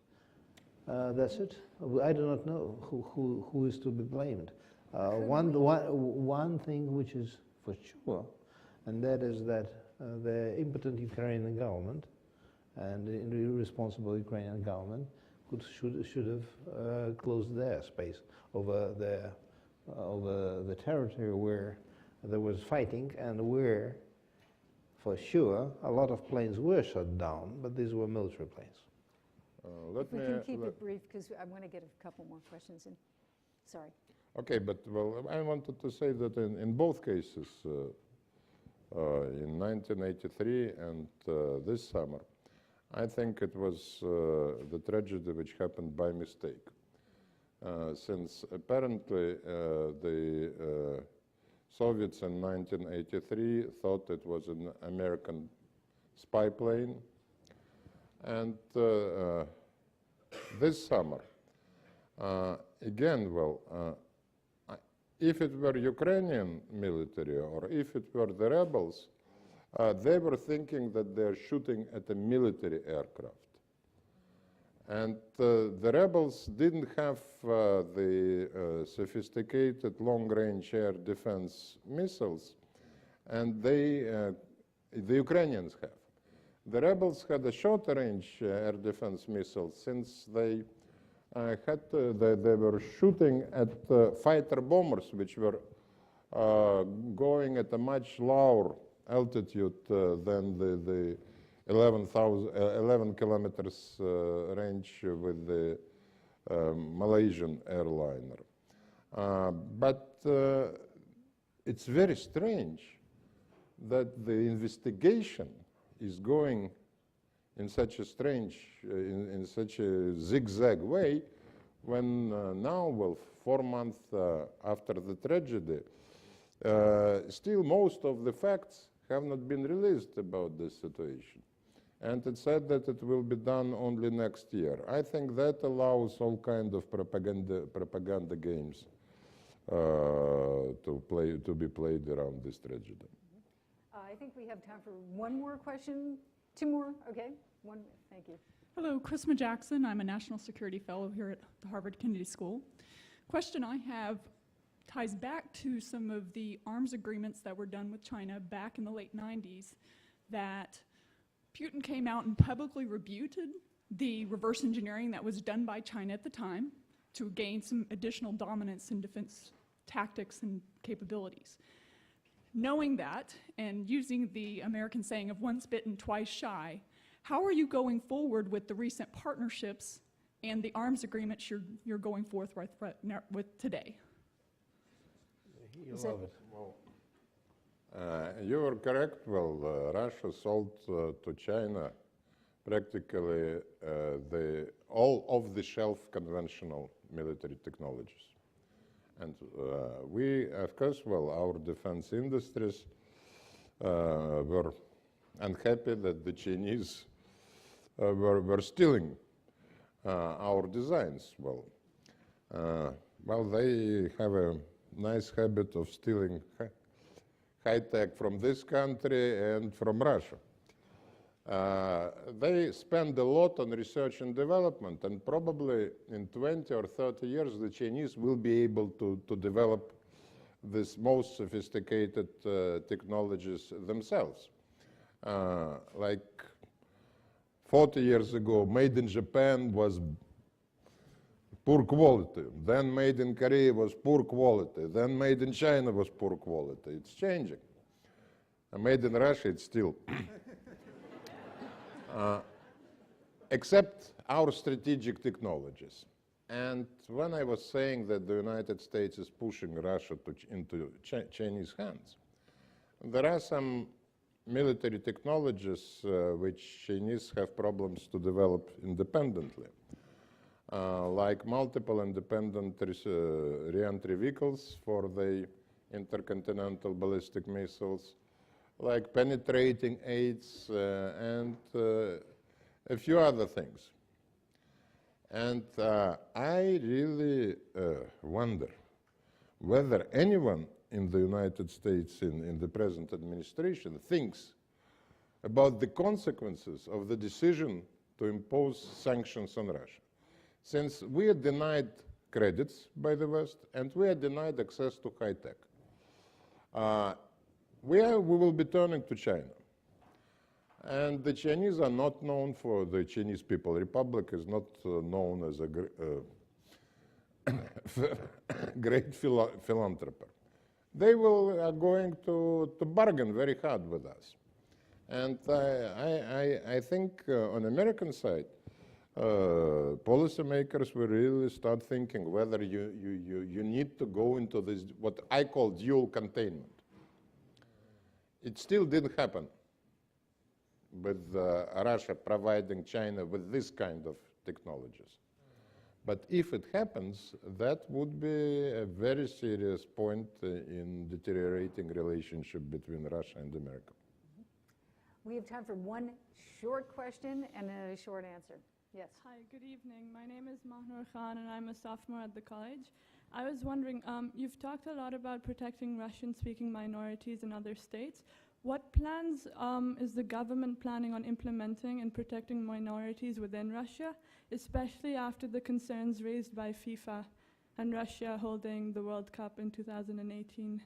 That's it. I do not know who is to be blamed. One thing which is for sure, and that is that the impotent Ukrainian government and the irresponsible Ukrainian government should have closed their space over the territory where there was fighting, and where, for sure, a lot of planes were shot down, but these were military planes. We can keep it brief, because I want to get a couple more questions in. Sorry. Okay, but well, I wanted to say that in both cases, in 1983 and this summer, I think it was the tragedy which happened by mistake. Since apparently the Soviets in 1983 thought it was an American spy plane. And this summer, again, well, if it were Ukrainian military or if it were the rebels, they were thinking that they're shooting at a military aircraft. And the rebels didn't have the sophisticated long-range air defense missiles, and the Ukrainians have. The rebels had a short-range air defense missiles, since they they were shooting at fighter bombers, which were going at a much lower altitude than the 11 kilometers range with the Malaysian airliner. But it's very strange that the investigation is going in such a strange, in such a zigzag way, when now, well, 4 months after the tragedy, still most of the facts have not been released about this situation. And it said that it will be done only next year. I think that allows all kind of propaganda games to be played around this tragedy. I think we have time for one more question. 2 more, okay? One, thank you. Hello, Chrisma Jackson. I'm a National Security Fellow here at the Harvard Kennedy School. Question I have ties back to some of the arms agreements that were done with China back in the late 90s, that Putin came out and publicly rebutted the reverse engineering that was done by China at the time to gain some additional dominance in defense tactics and capabilities. Knowing that, and using the American saying of once bitten, twice shy, how are you going forward with the recent partnerships and the arms agreements you're going forth with today? You love it. You are correct. Well, Russia sold to China practically all off-the-shelf conventional military technologies. And we, of course, well, our defense industries were unhappy that the Chinese were stealing our designs. Well, they have a nice habit of stealing high tech from this country and from Russia. They spend a lot on research and development, and probably in 20 or 30 years, the Chinese will be able to develop these most sophisticated technologies themselves. Like 40 years ago, made in Japan was poor quality. Then made in Korea was poor quality. Then made in China was poor quality. It's changing. And made in Russia, it's still. Except our strategic technologies. And when I was saying that the United States is pushing Russia into Chinese hands, there are some military technologies which Chinese have problems to develop independently, like multiple independent re-entry vehicles for the intercontinental ballistic missiles, like penetrating aids and a few other things. And I really wonder whether anyone in the United States, in the present administration, thinks about the consequences of the decision to impose sanctions on Russia. Since we are denied credits by the West and we are denied access to high tech, we will be turning to China. And the Chinese are not known for, the Chinese People Republic is not known as a great philanthropist. They are going to bargain very hard with us. And I think on the American side, policymakers will really start thinking whether you need to go into this, what I call dual containment. It still didn't happen with Russia providing China with this kind of technologies. But if it happens, that would be a very serious point in deteriorating relationship between Russia and America. We have time for one short question and a short answer. Yes. Hi, good evening. My name is Mahnur Khan and I'm a sophomore at the college. I was wondering, you've talked a lot about protecting Russian-speaking minorities in other states. What plans is the government planning on implementing and protecting minorities within Russia, especially after the concerns raised by FIFA and Russia holding the World Cup in 2018?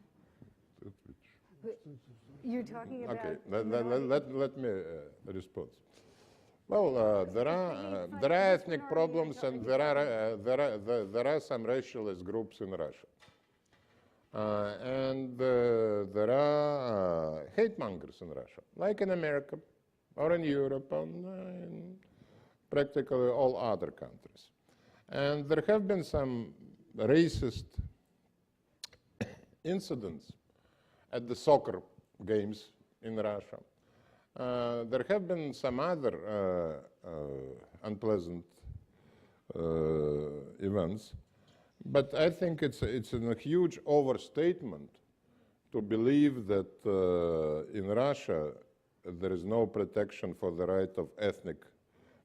You're talking about... Okay, let me respond. Well, there are ethnic problems and there are some racialist groups in Russia. And there are hate mongers in Russia, like in America or in Europe and in practically all other countries. And there have been some racist incidents at the soccer games in Russia. There have been some other unpleasant events. But I think it's a huge overstatement to believe that in Russia there is no protection for the right of ethnic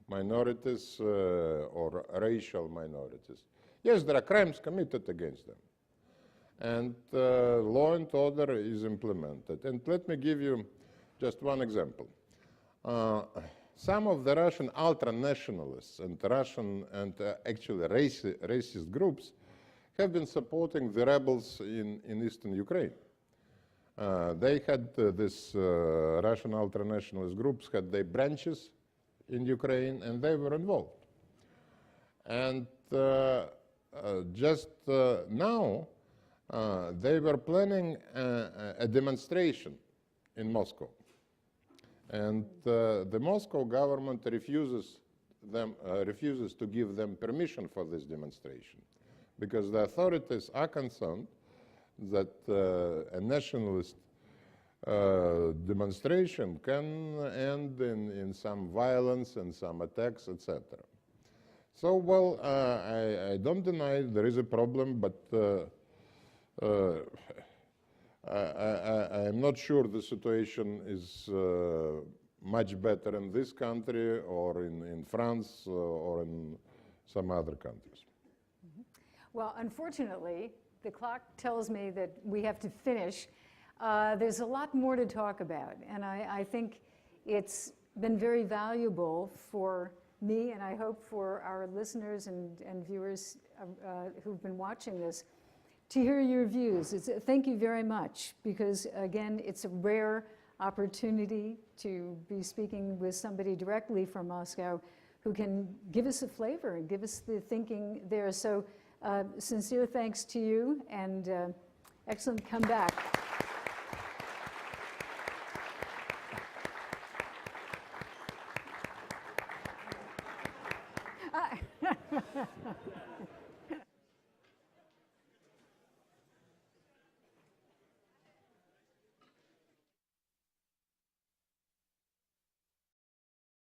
minorities or racial minorities. Yes, there are crimes committed against them. And law and order is implemented. And let me give you just one example. Some of the Russian ultra-nationalists and Russian and actually racist groups have been supporting the rebels in eastern Ukraine. They had this Russian ultra-nationalist groups had their branches in Ukraine, and they were involved. And just now, they were planning a demonstration in Moscow. And the Moscow government refuses to give them permission for this demonstration, because the authorities are concerned that a nationalist demonstration can end in some violence and some attacks, etc. So, well, I don't deny there is a problem, but I'm not sure the situation is much better in this country or in France or in some other countries. Well, unfortunately, the clock tells me that we have to finish. There's a lot more to talk about, and I think it's been very valuable for me, and I hope for our listeners and viewers who've been watching this, to hear your views. Thank you very much, because again, it's a rare opportunity to be speaking with somebody directly from Moscow who can give us a flavor and give us the thinking there. So sincere thanks to you, and excellent comeback.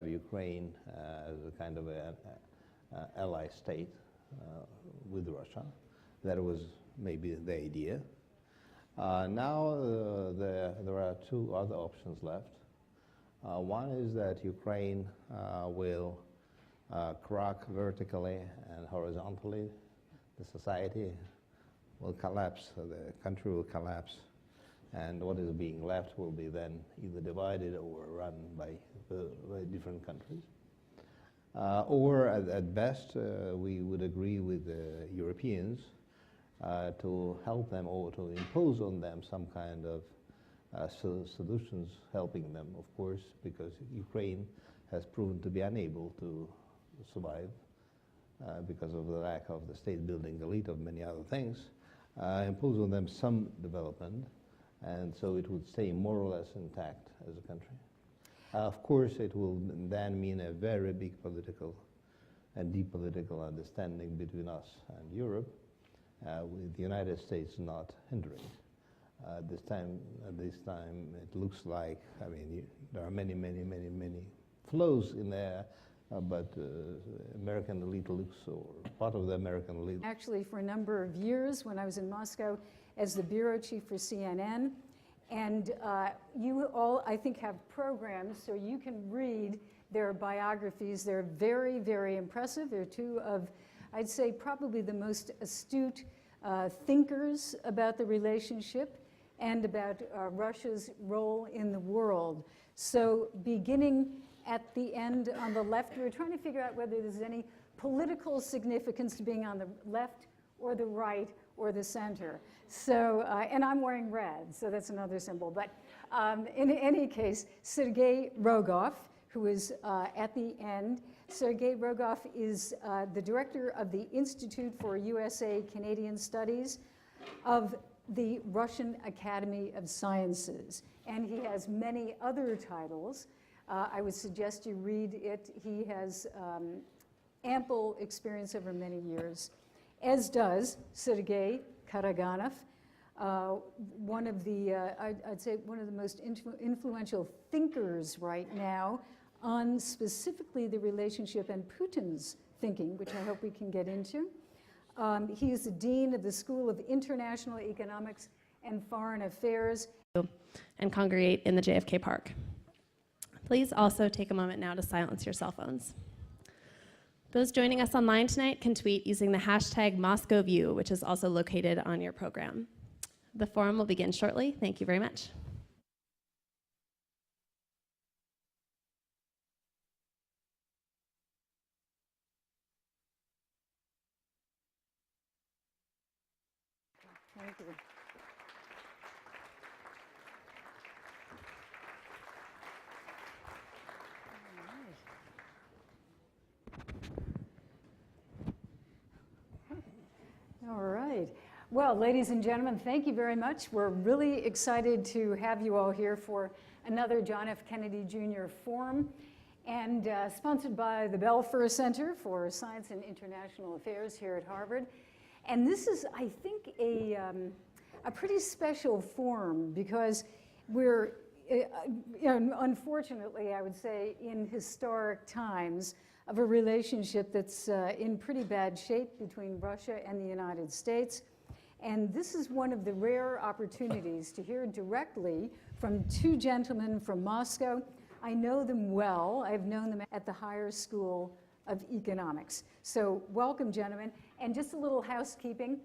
Ukraine as a kind of an ally state with Russia. That was maybe the idea. Now there are two other options left. One is that Ukraine will crack vertically and horizontally. The society will collapse, the country will collapse, and what is being left will be then either divided or run by different countries. Or at best, we would agree with the Europeans to help them or to impose on them some kind of solutions, helping them, of course, because Ukraine has proven to be unable to survive because of the lack of the state-building elite of many other things, impose on them some development, and so it would stay more or less intact as a country. Of course, it will then mean a very big political and deep political understanding between us and Europe, with the United States not hindering. This time, it looks like, I mean, there are many flows in there, but American elite looks, or part of the American elite. Actually, for a number of years, when I was in Moscow as the bureau chief for CNN, and you all, I think, have programs so you can read their biographies. They're very, very impressive. They're two of, I'd say, probably the most astute thinkers about the relationship and about Russia's role in the world. So beginning at the end on the left, we're trying to figure out whether there's any political significance to being on the left or the right or the center. So, and I'm wearing red, so that's another symbol. But in any case, Sergei Rogov, who is at the end. Sergei Rogov is the director of the Institute for USA-Canadian Studies of the Russian Academy of Sciences. And he has many other titles. I would suggest you read it. He has ample experience over many years, as does Sergei Karaganov, one of the, I'd say one of the most influential thinkers right now on specifically the relationship and Putin's thinking, which I hope we can get into. He is the dean of the School of International Economics and Foreign Affairs. And congregate in the JFK Park. Please also take a moment now to silence your cell phones. Those joining us online tonight can tweet using the hashtag MoscowView, which is also located on your program. The forum will begin shortly. Thank you very much. Thank you. Well, ladies and gentlemen, thank you very much. We're really excited to have you all here for another John F. Kennedy Jr. Forum, and sponsored by the Belfer Center for Science and International Affairs here at Harvard. And this is, I think, a pretty special forum because we're, unfortunately, I would say, in historic times of a relationship that's in pretty bad shape between Russia and the United States. And this is one of the rare opportunities to hear directly from two gentlemen from Moscow. I know them well. I've known them at the Higher School of Economics. So welcome, gentlemen. And just a little housekeeping.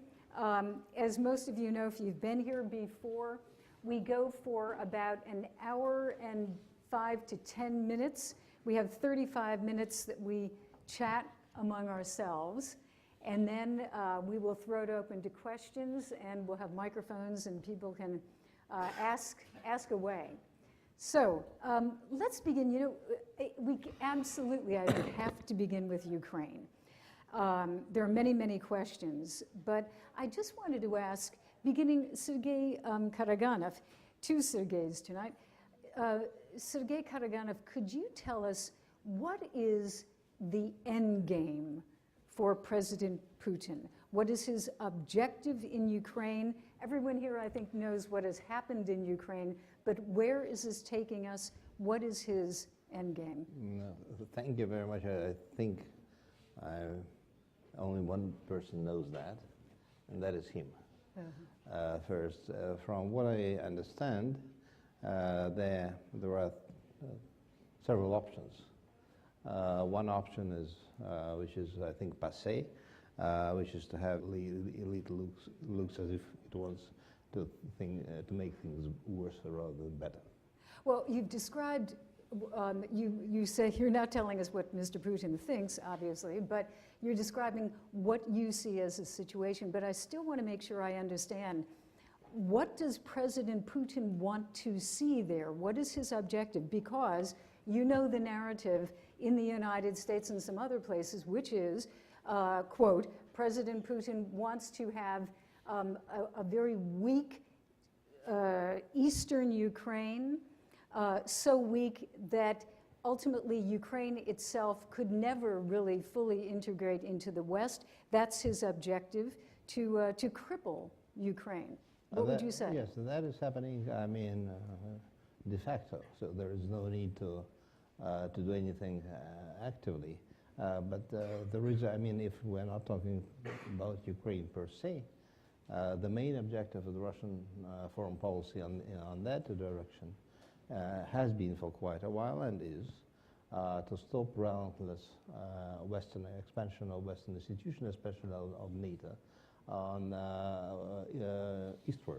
As most of you know, if you've been here before, we go for about an hour and 5 to 10 minutes. We have 35 minutes that we chat among ourselves. And then we will throw it open to questions, and we'll have microphones, and people can ask away. So let's begin. You know, we absolutely, I think, have to begin with Ukraine. There are many, many questions, but I just wanted to ask, beginning Sergei Karaganov, two Sergeys tonight. Sergei Karaganov, could you tell us what is the end game for President Putin? What is his objective in Ukraine? Everyone here, I think, knows what has happened in Ukraine, but where is this taking us? What is his end game? No, thank you very much. I think only one person knows that, and that is him. First, from what I understand, there are several options. One option is, which is, I think, passé, which is to have elite looks as if it wants to make things worse rather than better. Well, you've described, you say you're not telling us what Mr. Putin thinks, obviously, but you're describing what you see as a situation. But I still want to make sure I understand. What does President Putin want to see there? What is his objective? Because you know the narrative in the United States and some other places, which is, quote, President Putin wants to have a very weak eastern Ukraine, so weak that ultimately Ukraine itself could never really fully integrate into the West. That's his objective, to cripple Ukraine. What would you say? Yes, that is happening, I mean, de facto. So there is no need to do anything actively. But there is, I mean, if we're not talking about Ukraine per se, the main objective of the Russian foreign policy on that direction has been for quite a while and is to stop relentless Western expansion of Western institutions, especially of NATO, on eastward.